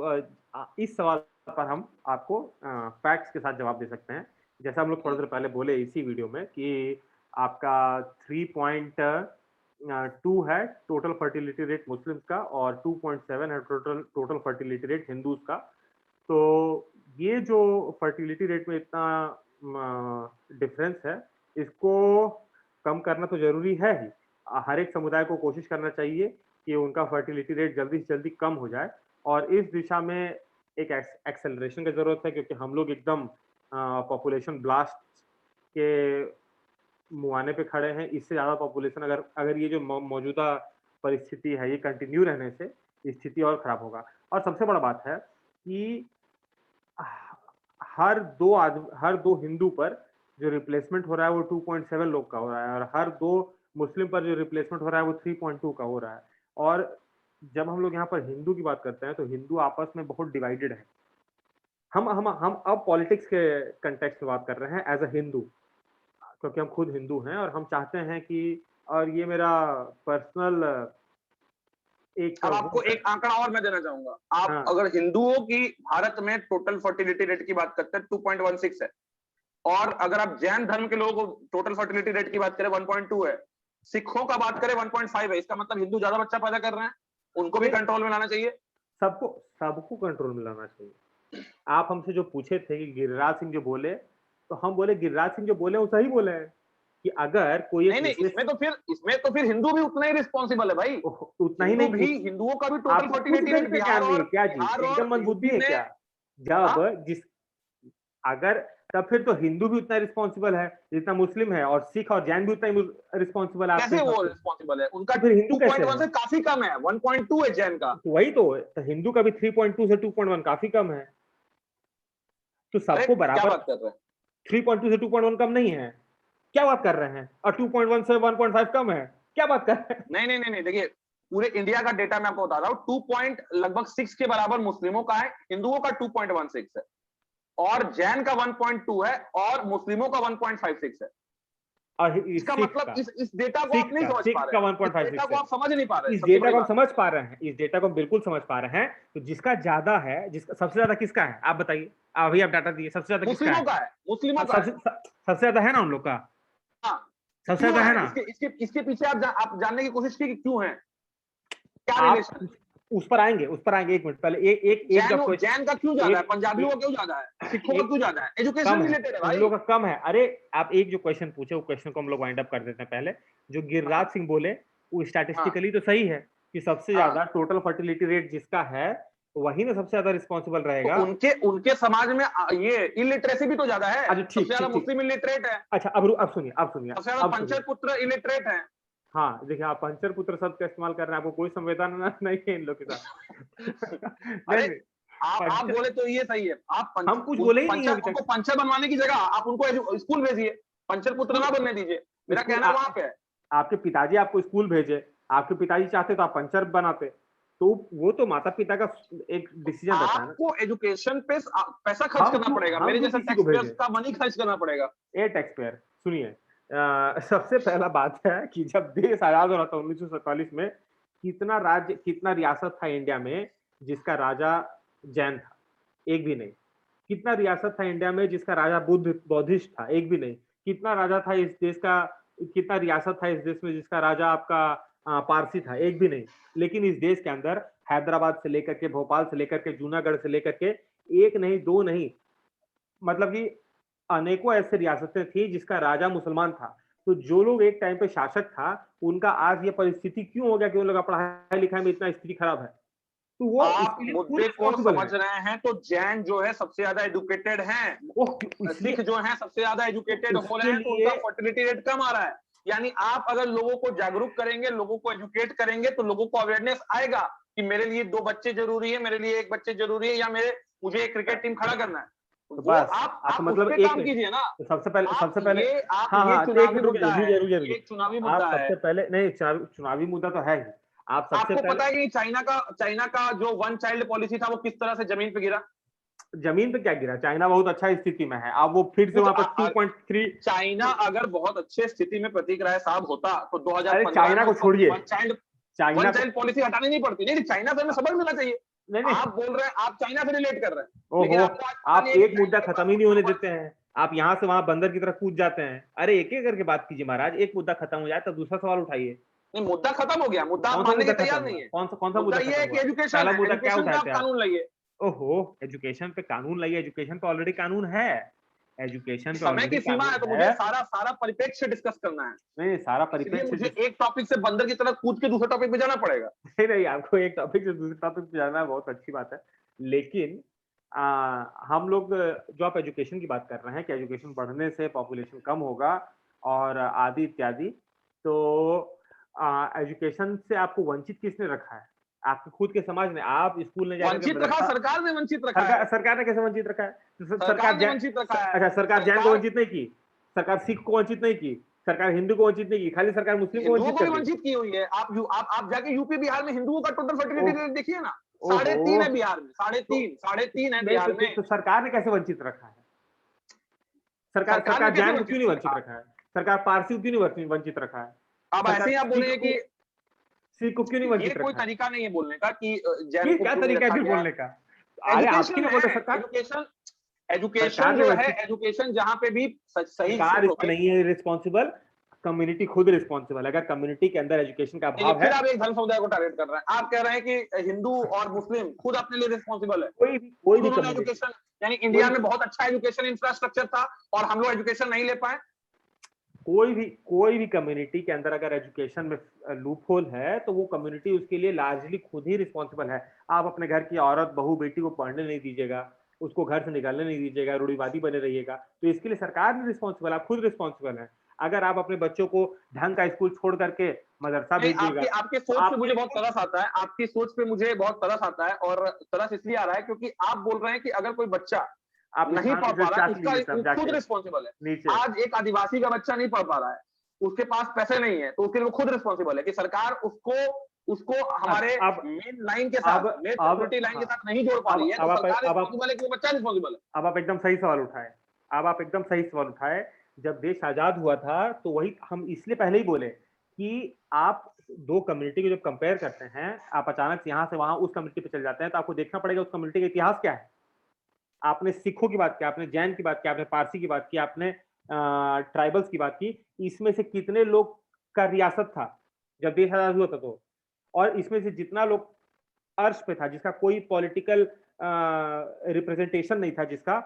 इस सवाल पर हम आपको फैक्ट्स के साथ जवाब दे सकते हैं। जैसा हम लोग थोड़ी देर पहले बोले इसी वीडियो में कि आपका 3.2 है टोटल फर्टिलिटी रेट मुस्लिम्स का और 2.7 है टोटल फर्टिलिटी रेट हिंदूज का। तो ये जो फर्टिलिटी रेट में इतना डिफरेंस है, इसको कम करना तो जरूरी है ही। हर एक समुदाय को कोशिश करना चाहिए कि उनका फर्टिलिटी रेट जल्दी से जल्दी कम हो जाए, और इस दिशा में एक एक्सेलरेशन की जरूरत है, क्योंकि हम लोग एकदम पॉपुलेशन ब्लास्ट के मुहाने पे खड़े हैं। इससे ज्यादा पॉपुलेशन अगर ये जो मौजूदा परिस्थिति है ये कंटिन्यू रहने से स्थिति और खराब होगा। और सबसे बड़ा बात है कि हर दो हिंदू पर जो रिप्लेसमेंट हो रहा है वो 2.7 लोग का हो रहा है, और हर 2 मुस्लिम पर जो रिप्लेसमेंट हो रहा है वो 3.2 का हो रहा है। और जब हम लोग यहाँ पर हिंदू की बात करते हैं तो हिंदू आपस में बहुत डिवाइडेड है। हम अब पॉलिटिक्स के कंटेक्स्ट में बात कर रहे हैं एज अ हिंदू। क्योंकि हम खुद हिंदू हैं और हम चाहते हैं कि, और ये मेरा पर्सनल एक अब वो आपको है। एक आंकड़ा और मैं देना चाहूंगा। आप हाँ, अगर हिंदुओं की भारत में टोटल फर्टिलिटी रेट की बात करते हैं 2.16 है, और अगर आप जैन धर्म के लोगों को टोटल फर्टिलिटी रेट की बात करें 1.2 है, सिखों का बात करें 1.5 है। इसका मतलब हिंदू ज्यादा बच्चा पैदा कर रहे हैं, उनको भी नहीं, कंट्रोल में लाना चाहिए। सबको सबको कंट्रोल में लाना चाहिए। आप हमसे जो पूछे थे कि गिरिराज सिंह जो बोले, तो हम बोले गिरिराज सिंह जो बोले वो सही बोले हैं कि अगर कोई एक नहीं नहीं, विशेष, इसमें तो फिर हिंदू भी उतना ही रिस्पॉन्सिबल है भाई। उतना ही नहीं, हिंदुओं का भी टोटल आपको खुद फर्टिलिटी गणित रेट में ज्ञान नहीं है क्या जी? बिहार एकदम और मंदबुद्धि यूपी है में। क्या? हाँ, जब जिस अगर तब फिर तो हिंदू भी उतना रिस्पॉन्सिबल है जितना मुस्लिम है, और सिख और जैन भी उतना ही रिस्पॉन्सिबल है आपके कैसे हिसाब वो से। रिस्पॉन्सिबल है? उनका तो फिर हिंदू कैसे 2.1 है? से काफी कम है, 1.2 है जैन का। तो वही तो हिंदू का भी 3.2 से 2.1 काफी कम है। तो अरे सबको क्या बराबर, बात कर रहे हैं? 3.2 से 2.1 कम नहीं है, क्या बात कर रहे हैं? और 2.1 से 1.5 कम है, क्या बात कर रहे हैं? नहीं नहीं नहीं नहीं, देखिए पूरे इंडिया का डेटा मैं आपको बता रहा हूँ। 2 पॉइंट लगभग 6 के बराबर मुस्लिमों का है, हिंदुओं का 2.16 है, और जैन का 1.2 है, और मुस्लिमों का 1.56 है। और इसका सिख मतलब का, इस डेटा को आप नहीं समझ सिख पा का रहे हैं। इस डेटा 1.56 को है। आप समझ नहीं पा रहे हैं, इस सबसे डेटा बड़ी को हम बात। समझ पा रहे हैं, इस डेटा को हम बिल्कुल समझ पा रहे हैं। तो जिसका ज्यादा है, जिसका सबसे ज्यादा किसका है आप बताइए, अभी आप डाटा दिए, सबसे ज्यादा किसका मुस्लिमों है? का है, मुस्लिमों अब का है। सबसे ज्यादा है ना उन लोग का, हाँ, सबसे क्यों ज्यादा है है? ना। इसके पीछे आप जानने की कोशिश की कि क्यों है, क्या आप रिलेशन है? उस पर आएंगे, एक मिनट पहले, एक जब कोई जैन का क्यों ज्यादा है, एक पंजाबियों का एक, क्यों ज्यादा है, सिखों का एक क्यों ज्यादा है? कम एजुकेशन है, रिलेटेड है उन भाई। लोगों का कम है। अरे आप एक जो क्वेश्चन पूछे, वो क्वेश्चन को हम लोग वाइंड अप कर देते हैं पहले। जो गिरिराज हाँ सिंह बोले वो हाँ स्टैटिस्टिकली तो सही है कि सबसे हाँ। ज्यादा टोटल फर्टिलिटी रेट जिसका है, वही ना सबसे ज्यादा रिस्पॉन्सिबल तो रहेगा। उनके उनके समाज में ये इलिटरेसी भी तो ज्यादा है, अच्छा, सबसे ठीक ज्यादा ठीक ठीक। मुस्लिम इलिटरेट है, अच्छा, अब सुनिए, अब सुनिए, सबसे ज्यादा अब सुनिए। पंचर पुत्र इलिटरेट है। हाँ, देखिए आप पंचर पुत्र शब्द का इस्तेमाल कर रहे हैं, आपको कोई संवेदना नहीं है इन लोग के साथ। नहीं अरे नहीं, आप पंचर, बोले तो ये सही है। आप हम कुछ बोले ही नहीं है अभी उनको तक। पंचर बनवाने की जगह आप उनको स्कूल भेजिए, पंचर पुत्र स्कूल ना बनने दीजिए। मेरा स्कूल कहना वहां पे है। आपके पिताजी आपको स्कूल भेजे, आपके पिताजी चाहते तो आप पंचर बनाते, तो वो तो माता पिता का एक डिसीजन रहता है ना। आपको एजुकेशन पे पैसा खर्च करना पड़ेगा, हम मेरे क्यों जैसे किसी को टैक्स पेयर्स भेजे? का मनी खर्च करना पड़ेगा। ए टैक्स पेयर, सुनिए, सबसे पहला बात है कि जब देश आजाद हो रहा था 1947 में, कितना राज्य, कितना रियासत था इंडिया में जिसका राजा जैन था? एक भी नहीं। कितना रियासत था इंडिया में जिसका राजा बुद्ध बौद्धिस्ट था? एक भी नहीं। कितना राजा था इस देश का, कितना रियासत था इस देश में जिसका राजा आपका पारसी था? एक भी नहीं। लेकिन इस देश के अंदर हैदराबाद से लेकर के, भोपाल से लेकर के, जूनागढ़ से लेकर के, एक नहीं, दो नहीं, मतलब कि अनेकों ऐसे रियासतें थी जिसका राजा मुसलमान था। तो जो लोग एक टाइम पे शासक था, उनका आज ये परिस्थिति क्यों हो गया कि उन लोग का पढ़ाई लिखाई में इतना स्थिति खराब है? तो वो आप उसके लिए खुद मुद्दे को रिस्पॉन्सिबल समझ है। रहे हैं तो जैन जो है सबसे ज्यादा एजुकेटेड वो हैं, सिख इसलिए, जो हैं सबसे ज्यादा तो एजुकेटेड हो रहे उसके हैं, तो उनका लिए, फर्टिलिटी रेट कम आ रहा है। यानी आप अगर लोगों को जागरूक करेंगे, लोगों को एजुकेट करेंगे, तो लोगों को अवेयरनेस आएगा कि मेरे लिए 2 बच्चे जरूरी है, मेरे लिए 1 बच्चे जरूरी है, या मुझे एक क्रिकेट टीम खड़ा करना है। तो वो बस आप आपका उस मतलब पे एक काम मिनट, कीजिए ना। तो सबसे पहले, आप हाँ ये हाँ, तो एक चुनावी मिनट रुकिए, मुद्दा है, ये एक चुनावी आप मुद्दा है। सबसे पहले, नहीं, चुनावी मुद्दा तो है ही। आप सबसे आपको पहले, पता है कि चाइना का जो 1 चाइल्ड पॉलिसी था वो किस तरह से जमीन पे गिरा? जमीन पे क्या गिरा? चाइना बहुत अच्छा स्थिति में है, अब वो फिर से कुछ वहां पे 2.3। चाइना अगर बहुत अच्छे स्थिति में प्रतीक राय साहब होता तो अरे 2015 चाइना में को उसको छोड़िए, वन चाइल्ड चाइना वन को, चाइल्ड पॉलिसी हटानी नहीं पड़ती। नहीं नहीं, चाइना से हमें सबक मिलना चाहिए। नहीं नहीं, आप बोल रहे हैं, आप चाइना से रिलेट कर रहे हैं, लेकिन ओहो, आपको आज पता आप नहीं है कि एक चाइना मुद्दा के खत्म पास ही नहीं होने वन। देते हैं। आप यहाँ से वहां बंदर की तरह कूद जाते हैं। अरे एक एक करके बात कीजिए महाराज, एक मुद्दा खत्म हो जाए तब दूसरा सवाल उठाइए। नहीं, मुद्दा खत्म हो गया, मुद्दा आप कौन सा मानने के मुद्दा खत्म तैयार हुआ? नहीं है। कौन सा मुद्दा मुद्दा ये खत्म है कि हुआ? एजुकेशन पहला है, मुद्दा क्या एजुकेशन पे उठाए थे आप आप? कानून लाइए। ओहो, एजुकेशन पे कानून लाइए? एजुकेशन पे ऑलरेडी कानून है, एजुकेशन पे समय ऑलरेडी की सीमा कानून है, तो मुझे है। सारा सारा परिप्रेक्ष्य डिस्कस करना है। नहीं, सारा इसलिए परिप्रेक्ष्य मुझे एक टॉपिक से बंदर की तरह कूद के दूसरे टॉपिक पे जाना पड़ेगा। नहीं नहीं, आपको एक टॉपिक से दूसरे टॉपिक पे जाना है, बहुत अच्छी बात है। लेकिन हम लोग, जो आप एजुकेशन की बात कर रहे हैं कि एजुकेशन बढ़ने से पॉपुलेशन कम होगा और आदि इत्यादि, तो एजुकेशन से आपको वंचित किसने रखा है? आपके खुद के समाज ने। आप स्कूल में जाकर के वंचित रखा, मदरसा, सरकार ने वंचित रखा है। सरकार ने कैसे वंचित रखा है? सरकार ने वंचित रखा है। अच्छा, सरकार जैन को सरकार वंचित नहीं की, सरकार सिख को वंचित नहीं की, सरकार हिंदू को वंचित नहीं की, खाली सरकार मुस्लिम को हिंदुओं वंचित को भी कर दी। वंचित की हुई है। आप जाके यूपी बिहार में हिंदुओं का टोटल फर्टिलिटी ओह, रेट देखिए ना। साढ़े ओहो, तीन है बिहार में, साढ़े तो तीन, साढ़े तीन है नहीं, बिहार में। तो सरकार ने कैसे वंचित रखा है? सरकार ने सरकार कैसे जैन को क्यों वंचित नहीं वंचित रखा? रखा है? सरकार पारसी को क्यों नहीं वंचित रखा है? अब ऐसे ही आप बोलेंगे कि सिख को क्यों नहीं ये वंचित कोई रखा है? तरीका नहीं है बोलने का कि जैन ये को क्या क्यों नहीं तरीका है रखा फिर गया है। बोलने का? अरे आपकी एजुकेशन नहीं बोल है, रहे सरकार। एजुकेशन एजुकेशन सरकार ने जो है, वंचित, एजुकेशन जहां पे भी सही सरकार शुरू इसमें होगी। नहीं है रिस्पॉन्सिबल, कम्युनिटी खुद रिस्पॉन्सिबल। अगर कम्युनिटी के अंदर एजुकेशन का चलिए, अभाव है, फिर आप एक धर्म समुदाय को टारगेट कर रहे हैं। आप कह रहे हैं कि हिंदू और मुस्लिम खुद अपने लिए रिस्पॉन्सिबल है, कोई खुद भी उन्होंने कम्युनिटी, एजुकेशन, यानी कोई इंडिया में बहुत अच्छा एजुकेशन इंफ्रास्ट्रक्चर था और हम लोग एजुकेशन नहीं ले पाए। कोई भी कम्युनिटी के अंदर अगर एजुकेशन में लूप होल है तो वो कम्युनिटी उसके लिए लार्जली खुद ही रिस्पॉन्सिबल है। आप अपने घर की औरत बहू बेटी को पढ़ने नहीं दीजिएगा, उसको घर से निकालने नहीं दीजिएगा, रूढ़िवादी बने रहिएगा, तो इसके लिए सरकार नहीं रिस्पॉन्सिबल, आप खुद रिस्पॉन्सिबल है। अगर आप अपने बच्चों को ढंग का स्कूल छोड़ करके मदरसा नहीं, भेजिएगा, आपकी आपके तो सोच पे आपके मुझे बहुत लिए तरस आता है, आपकी सोच पे मुझे बहुत तरस आता है, और तरस इसलिए आ रहा है क्योंकि आप बोल रहे हैं कि अगर कोई बच्चा आप नहीं पढ़ स्थान पा से रहा, चाट उसका लीजिए वो सब खुद जाके रिस्पॉन्सिबल है। नीचे। आज एक आदिवासी का बच्चा नहीं पढ़ पा रहा है, उसके पास पैसे नहीं है, तो उसके लिए वो खुद रिस्पॉन्सिबल है कि सरकार उसको उसको हमारे अब मेन लाइन के अब साथ, मेन अब सिक्योरिटी लाइन के हाँ, साथ नहीं जोड़ पा रही है, तो सरकार अब आप रिस्पॉन्सिबल है कि वो बच्चा रिस्पॉन्सिबल है। अब आप एकदम सही सवाल उठाए। अब आप एकदम सही सवाल उठाए। जब देश आजाद हुआ था तो वही हम इसलिए पहले ही बोले कि आप दो कम्युनिटी को जब कंपेयर करते हैं, आप अचानक से यहाँ से वहां उस कम्युनिटी पे चल जाते हैं, तो आपको देखना पड़ेगा उस कम्युनिटी का इतिहास क्या है। आपने सिखों की बात की, आपने जैन की बात की, आपने पारसी की बात की, आपने ट्राइबल्स की बात की। इसमें से कितने लोग का रियासत था जब देश आजाद हुआ था? तो और इसमें से जितना लोग अर्श पे था, जिसका कोई पॉलिटिकल रिप्रेजेंटेशन नहीं था, जिसका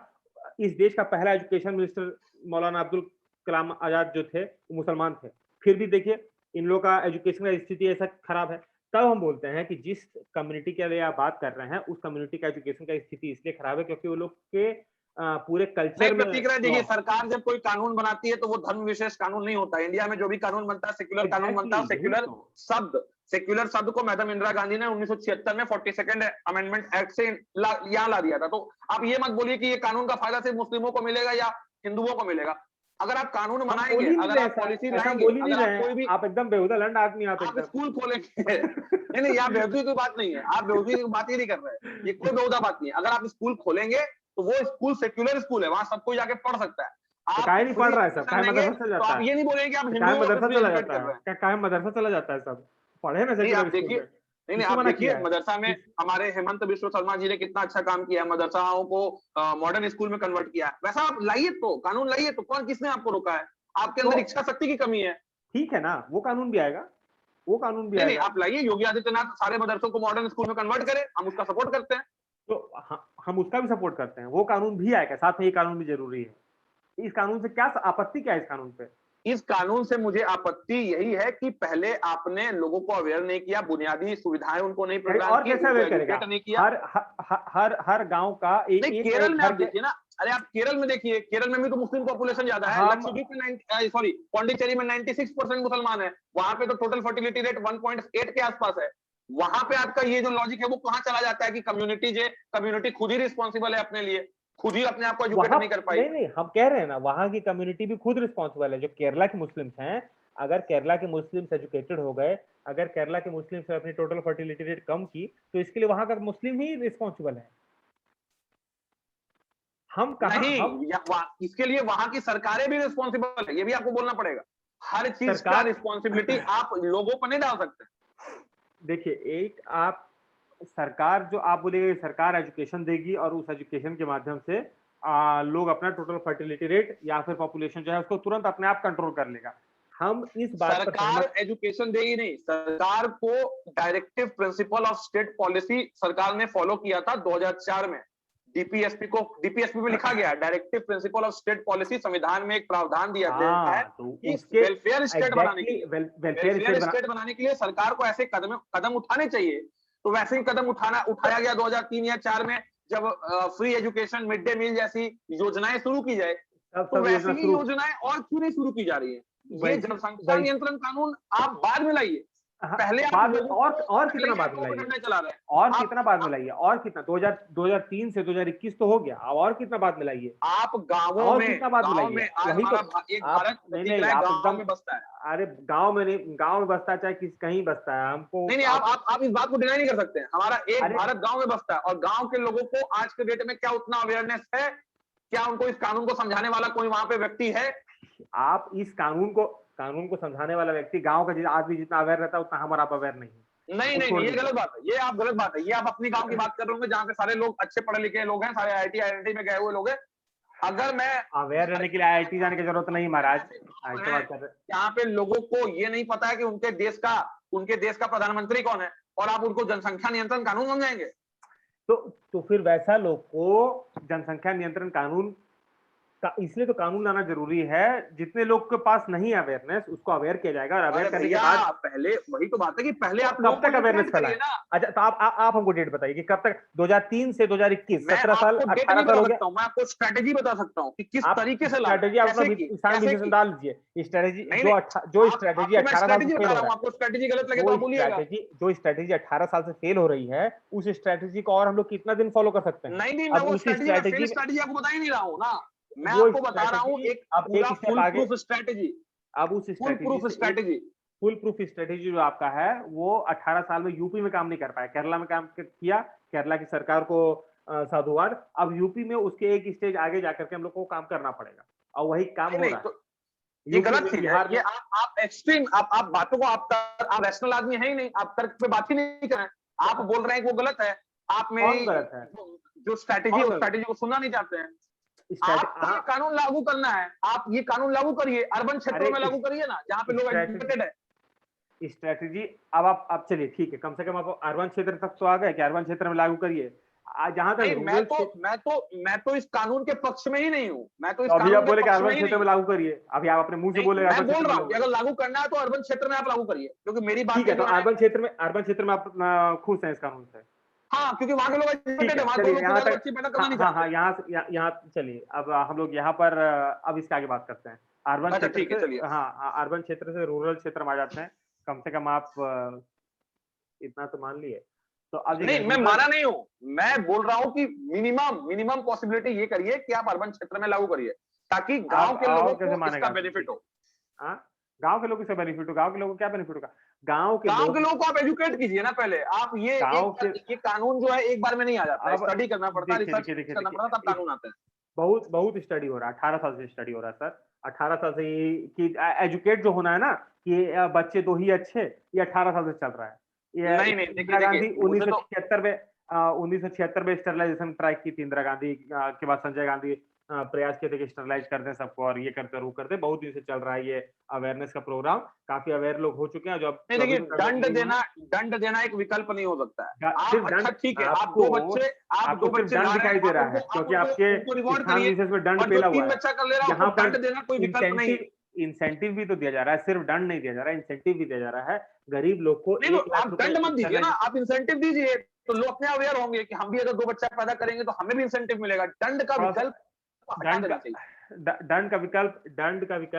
इस देश का पहला एजुकेशन मिनिस्टर मौलाना अब्दुल कलाम आजाद जो थे वो मुसलमान थे, फिर भी देखिए इन लोगों का एजुकेशन का स्थिति ऐसा खराब है। तब हम बोलते हैं कि जिस कम्युनिटी के लिए आप बात कर रहे हैं उस कम्युनिटी का एजुकेशन का स्थिति इसलिए खराब है क्योंकि वो लोग के पूरे नहीं, कल्चर में प्रतिक्रिया फ्लॉ देखिए, है। सरकार जब कोई कानून बनाती है तो वो धर्म विशेष कानून नहीं होता। इंडिया में जो भी कानून बनता है सेक्युलर कानून बनता एग्जैक्टली है। यही तो। सेक्युलर शब्द को मैडम इंदिरा गांधी ने 1976 में 42nd अमेंडमेंट एक्ट से यहाँ ला दिया था। तो आप ये मत बोलिए कि ये कानून का फायदा सिर्फ मुस्लिमों को मिलेगा या हिंदुओं को मिलेगा। अगर आप कानून हम बोल बनाएंगे, ही नहीं अगर रहे आप ऐसा, पॉलिसी ऐसा हम लाएंगे, बोल ही नहीं अगर आप रहे कोई हैं। भी आप एकदम बेहुदा लंड आदमी, आप आप एकदम स्कूल खोलेंगे नहीं, यहाँ बेहतरी की बात नहीं है, आप बेहतरी की बात ही नहीं कर रहे हैं, ये कोई बेहुदा बात नहीं है। अगर आप स्कूल खोलेंगे तो वो स्कूल सेक्युलर स्कूल है, वहां सब कोई जाके पढ़ सकता है। तो आप काहे नहीं फ्री पढ़ रहा है सब? एजुकेशन काहे लेंगे मदरसा चला तो जाता आप है? ये नहीं बोलेंगे कि आप काहे हिंदुओं को मदरसा फ्री चला एजुकेट जाता कर है? रहे हैं। काहे मदरसा चला जाता है सब? पढ़े ना नहीं, आप सेकुलर स्कूल देखिए, में। नहीं नहीं, किसको आप मना देखिए किया है? मदरसा में किस हमारे हेमंत बिश्व शर्मा जी ने कितना अच्छा काम किया है, मदरसाओं को मॉडर्न स्कूल में कन्वर्ट किया है। वैसा आप लाइए, तो कानून लाइए, तो कौन किसने आपको रोका है? आपके तो अंदर इच्छा शक्ति की कमी है। ठीक है ना, वो कानून भी आएगा, वो कानून भी नहीं नहीं, आएगा। आप लाइए, योगी आदित्यनाथ सारे मदरसों को मॉडर्न स्कूल में कन्वर्ट करें, हम उसका सपोर्ट करते हैं। तो हम उसका भी सपोर्ट करते हैं, वो कानून भी आएगा, साथ में ये कानून भी जरूरी है। इस कानून से क्या आपत्ति, क्या है इस कानून पे? इस कानून से मुझे आपत्ति यही है कि पहले आपने लोगों को अवेयर नहीं किया, बुनियादी सुविधाएं उनको नहीं अरे प्रदान और की, कैसे उनको अवेयर करेगा? एजुकेट नहीं किया। हर गांव का नहीं, एक केरल में घर आप के। देखिए ना, अरे आप केरल में देखिए, केरल में भी तो मुस्लिम पॉपुलेशन ज्यादा है। हम लक्षद्वीप में सॉरी, पौंडीचेरी में 96% मुसलमान है। वहां पे तो टोटल फर्टिलिटी रेट 1.8 के आसपास है। वहां पे आपका ये जो लॉजिक है वो कहां चला जाता है कि कम्युनिटी खुद ही रिस्पॉन्सिबल है अपने लिए, खुद ही अपने आप को एजुकेट वहां नहीं कर पाई। नहीं नहीं, हम कह रहे हैं ना, वहां की कम्युनिटी भी खुद रिस्पॉन्सिबल है। जो केरला के मुस्लिम्स हैं, अगर केरला के मुस्लिम्स एजुकेटेड हो गए, अगर केरला के मुस्लिम्स ने अपनी टोटल फर्टिलिटी रेट कम की, तो इसके लिए वहां का मुस्लिम ही रिस्पॉन्सिबल है। हम कहा हम नहीं, इसके लिए वहां की सरकारें भी रिस्पॉन्सिबल है, ये भी आपको बोलना पड़ेगा। हर चीज का सरकार रिस्पॉन्सिबिलिटी आप लोगों पर नहीं डाल सकते। देखिए, एक आप सरकार, जो आप बोलेंगे सरकार एजुकेशन देगी और उस एजुकेशन के माध्यम से लोग अपना टोटल फर्टिलिटी रेट या फिर पॉपुलेशन जो है उसको तुरंत अपने आप कंट्रोल कर लेगा। हम इस बात पर सरकार सहमत। एजुकेशन देगी नहीं, सरकार को directive principle of state policy सरकार ने फॉलो किया था 2004 में। डीपीएसपी में लिखा गया है, directive principle of state policy, संविधान में एक प्रावधान दिया गया है हाँ, तो कि उसके वेलफेयर स्टेट बनाने के लिए, वेलफेयर वेलफेयर स्टेट स्टेट बनाने के लिए सरकार को ऐसे कदम उठाने चाहिए। तो वैसे ही कदम उठाया गया 2003 या 4 में, जब free education, mid day meal जैसी योजनाएं शुरू की जाए। तो सब वैसी योजना ही शुरू। योजनाएं और क्यों नहीं शुरू की जा रही है? ये वैसी जनसंख्या वैसी नियंत्रण कानून आप बाद में लाइए। पहले आप बाद में, लोगों को, और पहले कितना ही बाद आप में लाइए? प्रोपेगेंडा चला रहे हैं। और आप कितना बाद में लाइए? और कितना? 2003 से 2021 तो हो गया, अब और कितना बाद में लाइए? आप गांवों और में, कितना बाद में गांव लाइए? में आज वही तो। हमारा एक आप भारत नहीं प्रतीक नहीं, है, आप गांव एकदम, में बसता है। अरे गांव में नहीं, गांव में बसता है चाहे किस कहीं बसता है, हमको नहीं नहीं, आप इस बात को डिनाई नहीं कर सकते हैं। हमारा एक अरे भारत गांव में बसता है, और गांव के लोगों को आज के डेट में क्या उतना अवेयरनेस है? क्या उनको इस कानून को समझाने वाला कोई वहां पे व्यक्ति है? आप इस कानून को समझाने वाला व्यक्ति गांव का आदमी जितना अवेयर रहता है उतना हमारा आप अवेयर नहीं है। नहीं नहीं छोड़ नहीं, ये दीजिए। गलत बात है, ये आप गलत बात है। ये आप अपनी गांव की बात कर रहे होंगे जहाँ पे सारे लोग अच्छे पढ़े लिखे लोग हैं, सारे आईआईटी आईआईटी में गए हुए लोग हैं। अगर मैं अवेयर रहने के लिए आईआईटी जाने की जरूरत नहीं महाराज, ऐसे बात कर रहे। यहाँ पे लोगों को ये नहीं पता है कि उनके देश का प्रधानमंत्री कौन है, और आप उनको जनसंख्या नियंत्रण कानून समझाएंगे? तो फिर वैसा लोग को जनसंख्या नियंत्रण कानून का इसलिए तो कानून लाना जरूरी है, जितने लोग के पास नहीं अवेयरनेस उसको अवेयर किया जाएगा, और अवेयर करने के बाद पहले वही तो बात है कि पहले आप कब तक अवेयरनेस फैलाएं ना। अच्छा, तो आप हमको डेट बताइए कि कब तक, 2003 से 2021, 17 साल 18 साल हो गया। मैं आपको स्ट्रेटेजी बता सकता हूँ कि किस तरीके से स्ट्रेटेजी आप अपना डाल लीजिए। स्ट्रेटेजी जो स्ट्रेटेजी 18 साल से फेल हो रहा है, आपको स्ट्रेटेजी गलत लगे तो बोलिएगा। जो स्ट्रेटेजी 18 साल से फेल हो रही है, उस स्ट्रेटेजी को और हम लोग कितना दिन फॉलो कर सकते हैं? नहीं, मैं वो स्ट्रेटेजी आपको बता ही नहीं रहा हूँ ना, मैं आपको बता रहा हूँ एक पूरा फुल प्रूफ स्ट्रेटेजी। अब उस फुल प्रूफ स्ट्रेटेजी जो आपका है वो 18 साल में यूपी में काम नहीं कर पाया, केरला में काम किया, केरला की सरकार को साधुवाद। अब यूपी में उसके एक स्टेज आगे जाकर के हम लोग को काम करना पड़ेगा, और वही काम हो रहा है। ये गलत चीज है, ये आप एक्सट्रीम, आप बातों को आप रैशनल आदमी है ही नहीं, आप तर्क पे बात ही नहीं कर रहे हैं, आप बोल रहे हैं कि वो गलत है। आप मेरी जो स्ट्रेटेजी को सुनना नहीं चाहते हैं। आपको ये कानून लागू करना है, आप ये कानून लागू करिए, अर्बन क्षेत्रों में लागू करिए ना, जहाँ पे लोग एजुकेटेड है। स्ट्रेटेजी अब आप चलिए ठीक है, कम से कम आप अर्बन क्षेत्र तक तो आ गए कि अर्बन क्षेत्र में लागू करिए। जहां तक मैं तो इस कानून के पक्ष में ही नहीं हूँ, मैं तो इस अभी आप बोले कि अर्बन क्षेत्र में लागू करिए, अभी आप अपने मुंह से बोले। मैं बोल रहा हूँ अगर लागू करना है तो अर्बन क्षेत्र में आप लागू करिए, क्योंकि मेरी बात ठीक है। तो अर्बन क्षेत्र में आप खुश हैं इस कानून से? हाँ, क्योंकि वहां के लोग एजुकेटेड है, वहां के लोग बच्चे पैदा करना नहीं चाहते। यहाँ चलिए, अब हम लोग यहाँ पर अब इसके आगे बात करते हैं। अर्बन क्षेत्र से, हाँ, अर्बन क्षेत्र से रूरल क्षेत्र में आ जाते हैं। कम से कम आप इतना तो मान लिए। तो अब नहीं, मैं माना नहीं हूँ, मैं बोल रहा हूँ कि मिनिमम पॉसिबिलिटी ये करिए कि आप अर्बन क्षेत्र में लागू करिए, ताकि गांव के लोगों को इसका बेनिफिट हो। गांव के लोगों से बेनिफिट हो? गांव के लोगों को क्या बेनिफिट होगा? गांव के लोगों को आप एजुकेट कीजिए ना पहले। आप ये कानून जो है एक बार में नहीं आ जाता है, स्टडी करना पड़ता है, रिसर्च करना पड़ता है, तब कानून आते हैं। बहुत स्टडी हो रहा है, 18 साल से स्टडी हो रहा है सर। 18 साल से कि एजुकेट जो होना है ना, कि बच्चे दो ही अच्छे, ये 18 साल से चल रहा है। नहीं, इंदिरा गांधी 1976 में स्टरलाइजेशन ट्राई की थी इंदिरा गांधी के बाद संजय गांधी प्रयास किए थे कि स्टरलाइज कर दें सबको, और ये करते वो करते। बहुत दिन से चल रहा है ये अवेयरनेस का प्रोग्राम, काफी अवेयर लोग हो चुके हैं। जो देखिए, दंड देना एक विकल्प नहीं हो सकता है। अच्छा ठीक है, आप दो बच्चे दंड दिखाई दे रहा है, क्योंकि आपके स्थान विशेष में दंड पेला हुआ है। यहाँ पर दंड देना कोई विकल्प नहीं, इंसेंटिव भी तो दिया जा रहा है, सिर्फ दंड नहीं दिया जा रहा है, इंसेंटिव भी दिया जा रहा है। गरीब लोग को आप दंड मत दीजिए ना, आप इंसेंटिव दीजिए, तो लोग अपने अवेयर होंगे कि हम भी अगर 2 बच्चा पैदा करेंगे तो हमें भी इंसेंटिव मिलेगा। दंड का विकल्प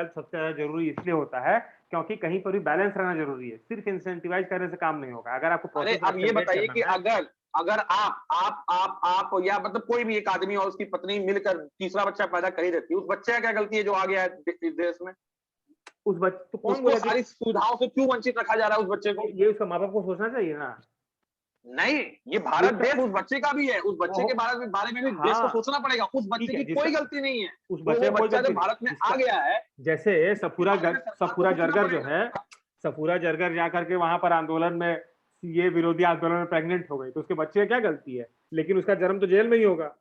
सबसे ज्यादा जरूरी इसलिए होता है क्योंकि कहीं पर भी बैलेंस रहना जरूरी है। सिर्फ इंसेंटिवाइज करने से काम नहीं होगा। अगर आपको अब ये बताइए कि अगर आप या मतलब कोई भी एक आदमी और उसकी पत्नी मिलकर तीसरा बच्चा पैदा कर ही देती है, उस बच्चे का क्या गलती है जो आ गया है इस देश में? उस बच्चे तो कौन बोला सारी सुविधाओं से क्यों वंचित रखा जा रहा है उस बच्चे को? ये उसका माँ बाप को सोचना चाहिए ना। नहीं, ये भारत देश उस बच्चे का भी है, उस बच्चे के बारे में भी देश को सोचना पड़ेगा। उस बच्चे की कोई गलती नहीं है, उस बच्चे जो भारत में आ गया है। जैसे सफूरा जरगर जो है, सफूरा जरगर जाकर के वहां पर आंदोलन में, ये विरोधी आंदोलन में प्रेग्नेंट हो गई, तो उसके बच्चे की क्या गलती है? लेकिन उसका जन्म तो जेल में ही होगा।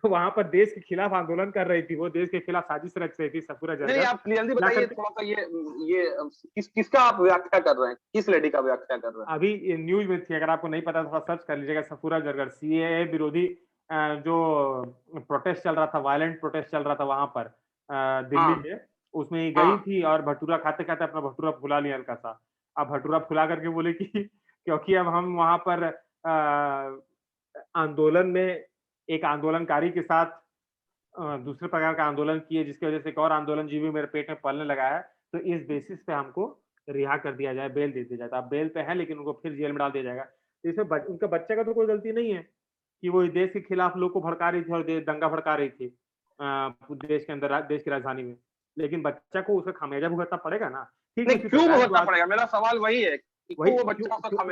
वहां पर देश के खिलाफ आंदोलन कर रही थी, वो देश के खिलाफ साजिश रच रही थी सफूरा जरगर। नहीं, आप क्लियरली बताइए थोड़ा सा, ये किसका आप व्याख्या कर रहे हैं, किस लेडी का व्याख्या कर रहे हैं? अभी न्यूज में थी, अगर आपको नहीं पता थोड़ा सर्च कर लीजिएगा। सफूरा जरगर सीएए विरोधी जो प्रोटेस्ट चल रहा था, वायलेंट प्रोटेस्ट चल रहा था वहां पर दिल्ली में, उसमें गई थी और भटूरा खाते खाते अपना भटूरा फुला लिया हल्का सा। अब भटूरा फुला करके बोले कि क्योंकि अब हम वहां पर आंदोलन में एक आंदोलनकारी के साथ दूसरे प्रकार का आंदोलन किए, जिसकी वजह से एक और आंदोलन जीवी मेरे पेट में पलने लगा है, तो इस बेसिस पे हमको रिहा कर दिया जाए, बेल दे दिया जाए। आप बेल पे हैं लेकिन उनको फिर जेल में डाल दिया जाएगा। तो इसमें उनका बच्चे का तो कोई गलती नहीं है कि वो देश के खिलाफ लोग को भड़का रही थी और दंगा भड़का रही थी देश के अंदर, देश की राजधानी में। लेकिन बच्चा को उसका खामियाजा भुगतना पड़ेगा ना। ठीक है, क्यों भुगतना पड़ेगा? मेरा सवाल वही है, वो बच्चा उसका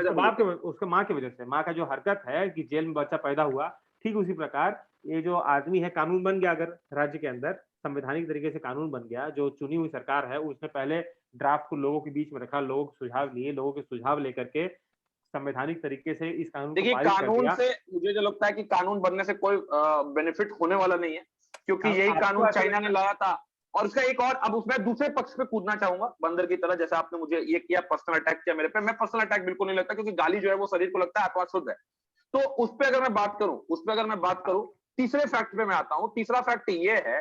माँ की वजह से, माँ का जो हरकत है कि जेल में बच्चा पैदा हुआ, ठीक उसी प्रकार ये जो आदमी है, कानून बन गया अगर राज्य के अंदर, संवैधानिक तरीके से कानून बन गया, जो चुनी हुई सरकार है उसने पहले ड्राफ्ट को लोगों के बीच में रखा, लोगों के सुझाव लिए, लोगों के सुझाव लेकर के संवैधानिक तरीके से इस कानून को देखिए, पारित कर कानून दिया। से मुझे जो लगता है कि कानून बनने से कोई बेनिफिट होने वाला नहीं है, क्योंकि अब यही आपको कानून ऐसा चाइना लगता ने है? लाया था। और इसका एक और, अब उसमें दूसरे पक्ष पे कूदना चाहूंगा बंदर की तरह, जैसे आपने मुझे ये किया, पर्सनल अटैक किया मेरे पे। मैं पर्सनल अटैक बिल्कुल नहीं लगता, क्योंकि गाली जो है वो शरीर को लगता है, आत्मा शुद्ध है। तो उस पे अगर मैं बात करूं, तीसरे फैक्ट पे मैं आता हूं। तीसरा फैक्ट ये है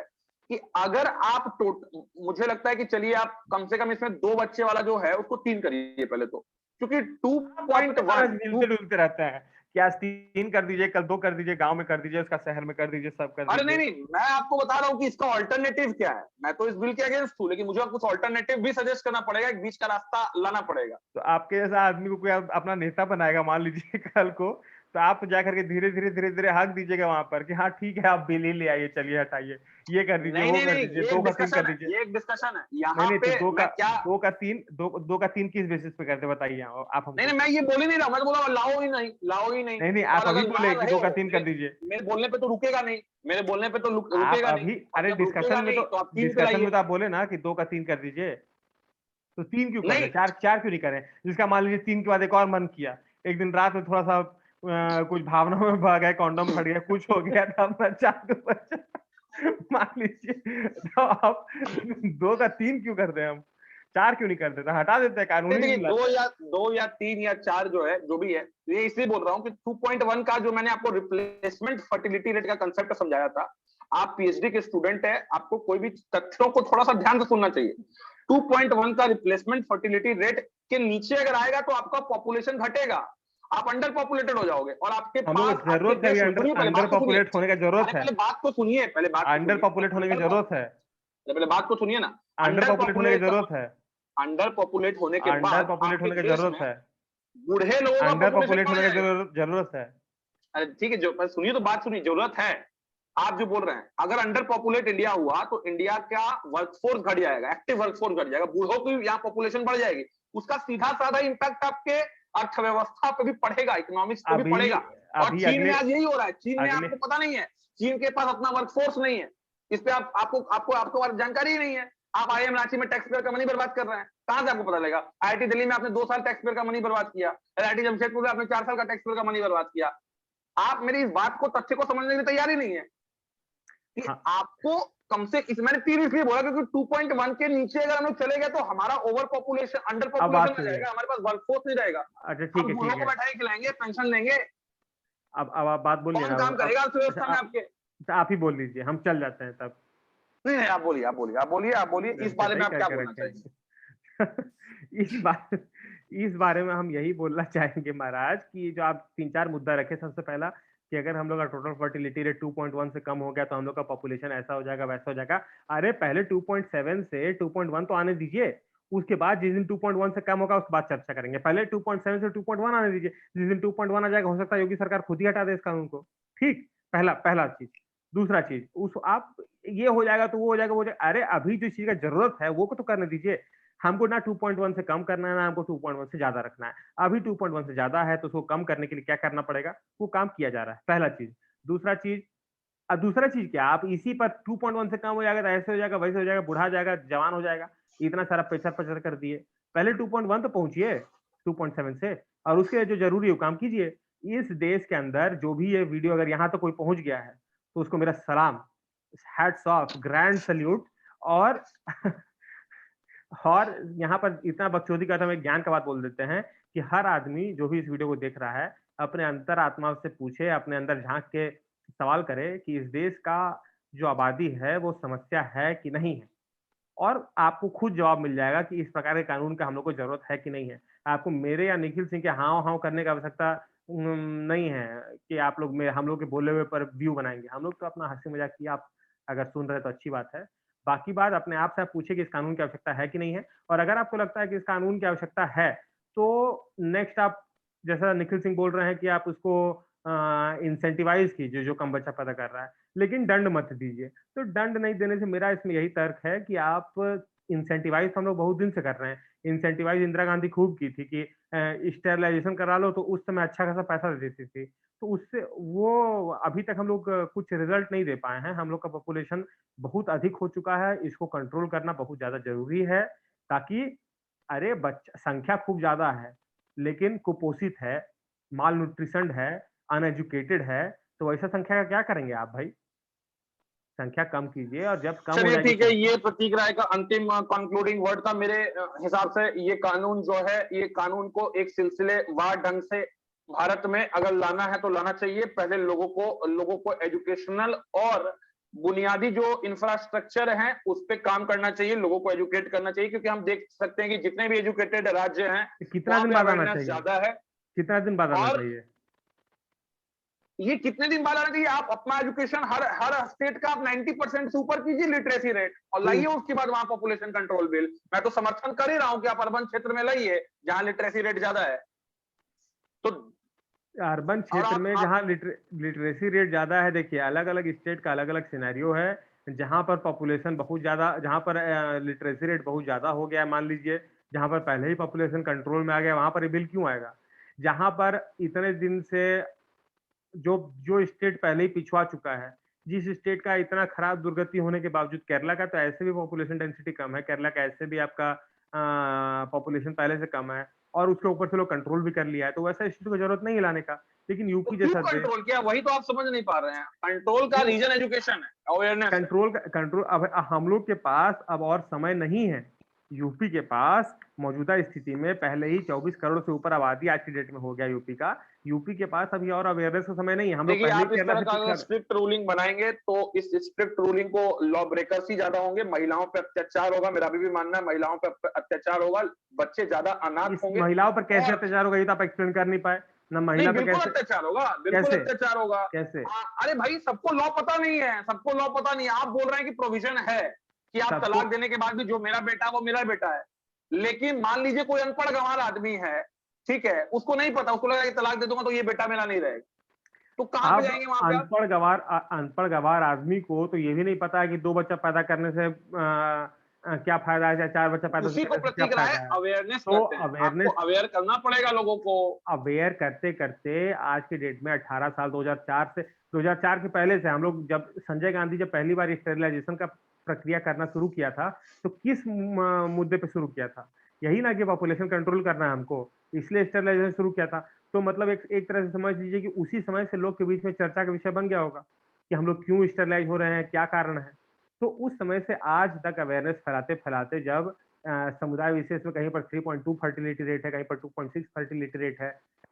कि अगर आप मुझे लगता है कि चलिए आप कम से कम इसमें 2 बच्चे वाला जो है उसको 3 करिए पहले तो, क्योंकि हम अपने में बस 2.1 मिलते-जुलते रहते हैं कि आज 3 कर दीजिए, कल 2 कर दीजिए, गाँव में कर दीजिए, उसका शहर में कर दीजिए, सब कर अरे नहीं दीजिए। नहीं, मैं आपको बता रहा हूं कि इसका ऑल्टरनेटिव क्या है। मैं तो इस बिल के अगेंस्ट हूं, लेकिन मुझे कुछ ऑल्टरनेटिव भी सजेस्ट करना पड़ेगा, एक बीच का रास्ता लाना पड़ेगा। तो आपके जैसा आदमी को कोई अपना नेता बनाएगा मान लीजिए कल को, तो आप तो जाकर के धीरे-धीरे हक दीजिएगा वहाँ पर कि हाँ ठीक है, आप बिल ही ले आइए, चलिए हटाइए, ये कर दीजिए, नहीं वो नहीं कर नहीं, दीजिए, ये 2 एक का 3 कर डिस्कशन है, दीजिए। ये एक डिस्कशन है नहीं, यहाँ नहीं, तो पे। 2 का मैं क्या, 2 का 3 2 का 3 किस बेसिस पे करते बताइए आप नहीं हमको? नहीं, मैं ये बोल ही नहीं रहा। मैं तो बोला लाओ ही नहीं, लाओ ही नहीं। नहीं, नहीं, आप और अभी अगर ला बोले कि रहे 2 का हो, 3 कर मेरे दीजिए। मेरे बोलने पे तो रुकेगा नहीं, मेरे बोलने पे तो आप रुकेगा नहीं। अभी और अरे जब रुकेगा नहीं तो आप 3 पे डिस्कशन में लाइए। तो आप बोले ना कि 2 का 3 कर दीजिए। तो 3 क्यों कर रहे नहीं हैं? 4 क्यों नहीं कर रहे हैं? जिसका मान लीजिए 3 के बाद एक और मन किया। एक दिन रात में थोड़ा-सा कुछ भावनाओं में बह गए, कंडोम फट गया, कुछ हो गया तो अपना 4 के ऊपर मान लीजिए तो आप 2 का 3 क्यों कर दें हम? 4 क्यों नहीं कर देते? हटा देते हैं, कानून ही देखिए, नहीं लाते हैं। 2 या 3 या 4 जो है, जो भी है, ये इसलिए बोल रहा हूँ कि 2.1 का जो मैंने आपको रिप्लेसमेंट फर्टिलिटी रेट का कंसेप्ट समझाया था। आप पीएचडी के स्टूडेंट है, आपको कोई भी तथ्यों को थोड़ा सा ध्यान से सुनना चाहिए। 2.1 का रिप्लेसमेंट फर्टिलिटी रेट के नीचे अगर आएगा तो आपका पॉपुलेशन घटेगा, आप अंडर पॉपुलेटेड हो जाओगे, और आपके हम लोग पास, को आपके ज़रूरत है, देश में, अंडर सुनिए पहले अंडर बात तो सुनिए। पॉपुलेट होने का ज़रूरत अरे है। पहले बात तो सुनिए, पहले बात तो अंडर सुनिए। पॉपुलेट होने की ज़रूरत है। पहले बात तो सुनिए ना। अंडर अंडर पॉपुलेट होने की पॉपुलेट ज़रूरत है। अंडर पॉपुलेट होने के अंडर बाद पॉपुलेट आपके होने की देश ज़रूरत में है। बूढ़े लोगों का अंडर पॉपुलेशन पॉपुलेट बढ़ होने की जाएगा। ज़रूरत है। अरे ठीक है, जो बस सुनिए तो बात सुनिए, जरूरत है। आप जो बोल रहे हैं, अगर अंडर पॉपुलेट इंडिया हुआ तो इंडिया का वर्कफोर्स घट जाएगा, एक्टिव वर्कफोर्स घट जाएगा, बूढ़ों की यहाँ पॉपुलेशन बढ़ जाएगी। उसका सीधा साधा इंपैक्ट आपके अर्थव्यवस्था पे भी पड़ेगा, इकोनॉमिक्स पे भी अभी पड़ेगा। और अभी चीन अगले में आज यही हो रहा है। चीन में अगले आपको पता नहीं है, चीन के पास अपना वर्कफोर्स नहीं है। इस पे आपको जानकारी ही नहीं है। आप आईएम रांची में टैक्स पेयर का मनी बर्बाद कर रहे हैं, कहां से आपको पता लगेगा? आईआईटी दिल्ली में आपने 2 साल टैक्स पेयर का मनी बर्बाद किया, आईआईटी जमशेदपुर में आपने 4 साल का टैक्स पेयर का मनी बर्बाद किया। आप मेरी इस बात को, तथ्य को समझने के लिए तैयार ही नहीं है कि हाँ, आपको कम से, इस मैंने 3 इसलिए बोला क्योंकि 2.1 के नीचे अगर हम लोग चले गए तो हमारा ओवर पॉपुलेशन, अंडर अब पॉपुलेशन बात हो सुनिए। जाएगा, हमारे पास वर्कफोर्स नहीं रहेगा। अच्छा अब ठीक बूढ़ों को है। बैठाए खिलाएंगे, पेंशन लेंगे, अब आप बात बोलिए कौन ना काम अब करेगा अच्छा अर्थव्यवस्था में आपके? अच्छा आप ही बोल दीजिए, हम चल जाते हैं तब। नहीं नहीं, आप बोलिए, इस बारे चटाई में आप क्या करके बोलना रखे चाहेंगे? हैं। इस बार इस बारे में हम यही बोलना चाहेंगे महाराज कि जो आप 3-4 मुद्दा रखे, सबसे पहला कि अगर हम लोग का टोटल फर्टिलिटी रेट 2.1 से कम हो गया तो हम लोग का पॉपुलेशन ऐसा हो जाएगा, वैसा हो जाएगा। अरे पहले 2.7 से 2.1 तो आने दीजिए। उसके बाद जिस दिन 2.1 से कम होगा उसके बाद चर्चा करेंगे। पहले 2.7 से 2.1 आने दीजिए। जिस दिन 2.1 आ जाएगा हो सकता है योगी सरकार खुद ही हटा दे इस कानून को। ठीक? पहला पहला चीज़। दूसरा चीज़, उस आप ये हो जाएगा तो वो हो जाएगा, वो हो जाएगा। अरे अभी जो चीज़ का ज़रूरत है वो को तो करने दीजिए। हमको ना 2.1 से कम करना है, ना हमको 2.1 से ज़्यादा रखना है। अभी 2.1 से ज़्यादा है तो उसको कम करने के लिए क्या करना पड़ेगा? वो काम किया जा रहा है, पहला चीज़। दूसरा चीज़ क्या? आप इसी पर 2.1 से कम हो जाएगा तो ऐसे हो जाएगा, वैसे हो जाएगा, बूढ़ा जाएगा, जवान हो जाएगा। इतना सारा पैसा-पैसा कर दिए। पहले 2.1 तो पहुँचिए, 2.7 से, और उसके जो ज़रूरी है वो काम कीजिए। इस देश के अंदर जो भी ये वीडियो अगर यहाँ तक कोई पहुँच गया है, तो उसको मेरा सलाम, हैट्स ऑफ, ग्रैंड सैल्यूट। और और यहाँ पर इतना बकचोदी का तो हम एक ज्ञान का बात बोल देते हैं कि हर आदमी जो भी इस वीडियो को देख रहा है, अपने अंतरात्मा से पूछे, अपने अंदर झाँक के सवाल करे कि इस देश का जो आबादी है, वो समस्या है कि नहीं है? और आपको खुद जवाब मिल जाएगा कि इस प्रकार के कानून का हम लोग को ज़रूरत है कि नहीं है। आपको मेरे या निखिल सिंह के हाँ-हाँ करने की आवश्यकता नहीं है कि आप लोग में हम लोग के बोले हुए पर व्यू बनाएँगे। हम लोग तो अपना हँसी-मज़ाक किया, आप अगर सुन रहे हैं तो अच्छी बात है। बाकी बात अपने आप से आप पूछिए कि इस कानून की आवश्यकता है कि नहीं है? और अगर आपको लगता है कि इस कानून की आवश्यकता है, तो नेक्स्ट आप जैसा निखिल सिंह बोल रहे हैं कि आप उसको इंसेंटिवाइज़ कीजिए जो कम बच्चा पैदा कर रहा है, लेकिन दंड मत दीजिए। तो दंड नहीं देने से मेरा इसमें यही तर्क है कि आप इंसेंटिवाइज़ तो हम लोग बहुत दिन से कर रहे हैं। इंसेंटिवाइज़ इंदिरा गांधी खूब की थी कि स्टेरिलाइज़ेशन करा लो तो उस समय अच्छा खासा पैसा दे देती थी। तो उससे वो अभी तक हम लोग कुछ रिजल्ट नहीं दे पाए हैं। हम लोग का पॉपुलेशन बहुत अधिक हो चुका है, इसको कंट्रोल करना बहुत ज़्यादा ज़रूरी है, ताकि अरे संख्या खूब ज़्यादा है, लेकिन कुपोषित है, माल न्यूट्रिशन्ड है, अनएजुकेटेड है, तो ऐसा संख्या का क्या करेंगे आप भाई? संख्या कम कीजिए और जब कम हो चलिए जाएगी ठीक है, संख्या। ये प्रतीक राय का अंतिम कंक्लूडिंग वर्ड था। मेरे हिसाब से ये कानून जो है, ये कानून को एक सिलसिलेवार ढंग से भारत में अगर लाना है तो लाना चाहिए। पहले लोगों को एजुकेशनल और बुनियादी जो इंफ्रास्ट्रक्चर है उस पे काम करना चाहिए, लोगों को एजुकेट करना चाहिए, क्योंकि हम देख सकते हैं कि जितने भी एजुकेटेड राज्य हैं कितना वहां दिन पे बाद आना अवेयरनेस चाहिए? ज्यादा है। कितना दिन बाद आना और चाहिए? ये कितने दिन बाद आना चाहिए? आप अपना एजुकेशन हर हर स्टेट का आप 90% से ऊपर कीजिए लिटरेसी रेट और तो लाइए उसके बाद वहां पॉपुलेशन कंट्रोल बिल। मैं तो समर्थन कर ही रहा हूं कि आप अर्बन क्षेत्र में लाइए जहां लिटरेसी रेट ज्यादा है। तो अर्बन और क्षेत्र में आप जहाँ लिटरेसी रेट ज़्यादा है, देखिए अलग-अलग स्टेट का अलग-अलग सिनेरियो है। जहाँ पर पॉपुलेशन बहुत ज़्यादा, जहाँ पर लिटरेसी रेट बहुत ज़्यादा हो गया है, मान लीजिए जहाँ पर पहले ही पॉपुलेशन कंट्रोल में आ गया, वहाँ पर ये बिल क्यों आएगा? जहाँ पर इतने दिन से जो जो स्टेट पहले ही पिछुआ चुका है, जिस स्टेट का इतना खराब दुर्गति होने के बावजूद, केरला का तो ऐसे भी पॉपुलेशन डेंसिटी कम है, केरला का ऐसे भी आपका पॉपुलेशन पहले से कम है और उसके ऊपर से लोग कंट्रोल भी कर लिया है, तो वैसा स्टेट को जरूरत नहीं है लाने का। लेकिन तो यूपी क्यों जैसा देश, कंट्रोल किया, वही तो आप समझ नहीं पा रहे हैं। कंट्रोल का क्यों रीजन एजुकेशन है, अवेयरनेस है। कंट्रोल अब हम लोग के पास अब और समय नहीं है। यूपी के पास मौजूदा स्थिति में पहले ही 24 करोड़ से ऊपर आबादी आज की डेट में हो गया यूपी का। यूपी के पास अभी और अवेयरनेस का समय नहीं है, हम लोग देखिए, पहले ही आप इस केरला तरह से का अगर पिछड़ा। स्ट्रिक्ट रूलिंग बनाएंगे तो इस स्ट्रिक्ट रूलिंग को लॉ ब्रेकर्स ही ज्यादा होंगे, महिलाओं पे अत्याचार होगा। मेरा अभी भी मानना है महिलाओं पे अत्याचार होगा, बच्चे ज्यादा अनाथ इस होंगे। महिलाओं पर कैसे और अत्याचार होगा, ये तो आप एक्सप्लेन कर नहीं पाए ना। नहीं, महिला पे बिल्कुल कैसे, अत्याचार होगा, बिल्कुल कैसे अत्याचार होगा। कैसे अरे भाई, सबको लॉ पता नहीं है, सबको लॉ पता नहीं है। आप बोल रहे हैं कि प्रोविजन है कि आप सबको? तलाक देने के बाद भी जो मेरा बेटा है वो मेरा बेटा है, लेकिन मान लीजिए कोई अनपढ़ गंवार आदमी है, ठीक है, उसको नहीं पता, उसको लगा कि तलाक दे दूंगा तो ये बेटा मेरा नहीं रहेगा, तो कहां पे अब जाएंगे वहां पे आप? अनपढ़ गवार आदमी को तो ये भी नहीं पता है कि 2 बच्चा पैदा करने से क्या फ़ायदा है, या 4 बच्चा पैदा उसी को करने से क्या प्रतीक राय फ़ायदा है। अवेयरनेस तो कहते हैं। आपको अवेयरनेस, अवेयर करना पड़ेगा लोगों को। अवेयर करते-करते आज की डेट में 18 साल, 2004 से, 2004 के पहले से हम लोग, जब संजय गांधी जब पहली बार स्टेरिलाइजेशन का प्रक्रिया करना शुरू किया था, तो किस मुद्दे पे शुरू किया था? यही ना कि पॉपुलेशन कंट्रोल करना है हमको, इसलिए स्टेरिलाइजेशन शुरू किया था। तो मतलब एक एक तरह से समझ लीजिए कि उसी समय से लोग के बीच में चर्चा का विषय बन गया होगा कि हम लोग क्यों स्टेरिलाइज हो रहे हैं, क्या कारण है। तो उस समय से आज तक अवेयरनेस फैलाते-फैलाते जब समुदाय विशेष में कहीं पर 3.2 फर्टिलिटी रेट है, कहीं पर 2.6 फर्टिलिटी रेट है,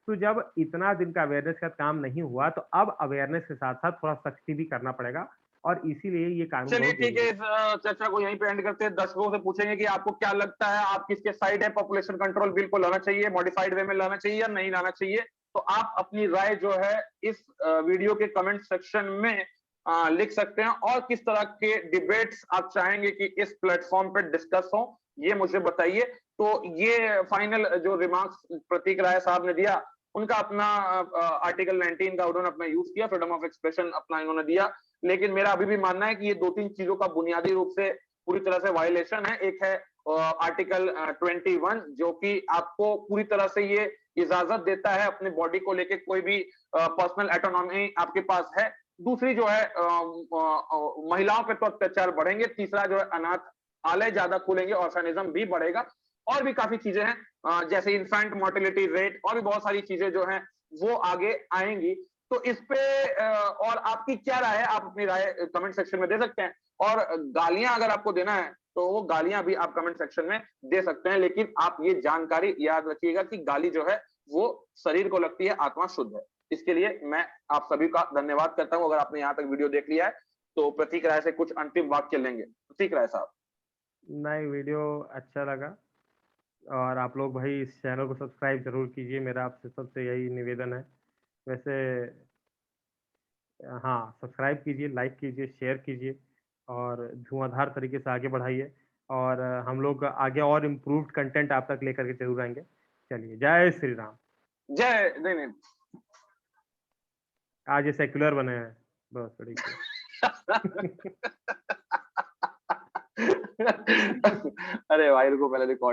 तो जब इतना दिन का अवेयरनेस का काम नहीं हुआ, तो अब अवेयरनेस के साथ-साथ थोड़ा सख्ती भी करना पड़ेगा और इसीलिए ये कानून चलिए बहुत ठीक है, ज़रूरी है। इस चर्चा को यहीं पे एंड करते हैं। दर्शकों से पूछेंगे कि आपको क्या लगता है, आप किसके साइड है, पॉपुलेशन कंट्रोल बिल को लाना चाहिए, मॉडिफाइड वे में लाना चाहिए या नहीं लाना चाहिए? तो आप अपनी राय जो है इस वीडियो के कमेंट सेक्शन में लिख सकते हैं, और किस तरह के डिबेट्स आप चाहेंगे कि इस प्लेटफॉर्म पे डिस्कस हो, ये मुझे बताइए। तो ये फाइनल जो रिमार्क्स प्रतीक राय साहब ने दिया, उनका अपना आर्टिकल 19 का उन्होंने अपना यूज किया, फ्रीडम ऑफ एक्सप्रेशन अपना इन्होंने दिया, लेकिन मेरा अभी भी मानना है कि ये 2-3 चीजों का बुनियादी रूप से पूरी तरह से वायलेशन है। एक है आर्टिकल 21, जो कि आपको पूरी तरह से ये इजाजत देता है अपने बॉडी को लेके कोई भी पर्सनल ऑटोनॉमी आपके पास है। दूसरी जो है महिलाओं पे तो अत्याचार बढ़ेंगे। तीसरा जो है अनाथ आलय ज्यादा खुलेंगे, ऑर्फेनिज्म भी बढ़ेगा, और भी काफी चीजें हैं जैसे इन्फेंट मोर्टेलिटी रेट, और भी बहुत सारी चीजें जो हैं वो आगे आएंगी। तो इस पे और आपकी क्या राय है, आप अपनी राय कमेंट सेक्शन में दे सकते हैं। और गालियां अगर आपको देना है तो वो गालियां भी आप कमेंट सेक्शन में दे सकते हैं, लेकिन आप ये जानकारी याद रखिएगा कि गाली जो है वो शरीर को लगती है, आत्मा शुद्ध है। इसके लिए मैं आप सभी का धन्यवाद करता हूं। अगर आपने यहाँ तक वीडियो देख लिया है तो प्रतीक राय से कुछ अंतिम वाक्य लेंगे। प्रतीक राय साहब। नहीं, वीडियो अच्छा लगा और आप लोग भाई इस चैनल को सब्सक्राइब ज़रूर कीजिए, मेरा आपसे सबसे यही निवेदन है। वैसे हाँ, सब्सक्राइब कीजिए, लाइक कीजिए, शेयर कीजिए और धुआंधार तरीके से आगे बढ़ाइए और हम लोग आगे और इम्प्रूव्ड कंटेंट आप तक लेकर के ज़रूर आएँगे। चलिए, जय श्री राम। जय नहीं नहीं आज ये सेक्युलर बने हैं, बहुत बड़ी की। अरे भाई, रुको पहले रिकॉर्ड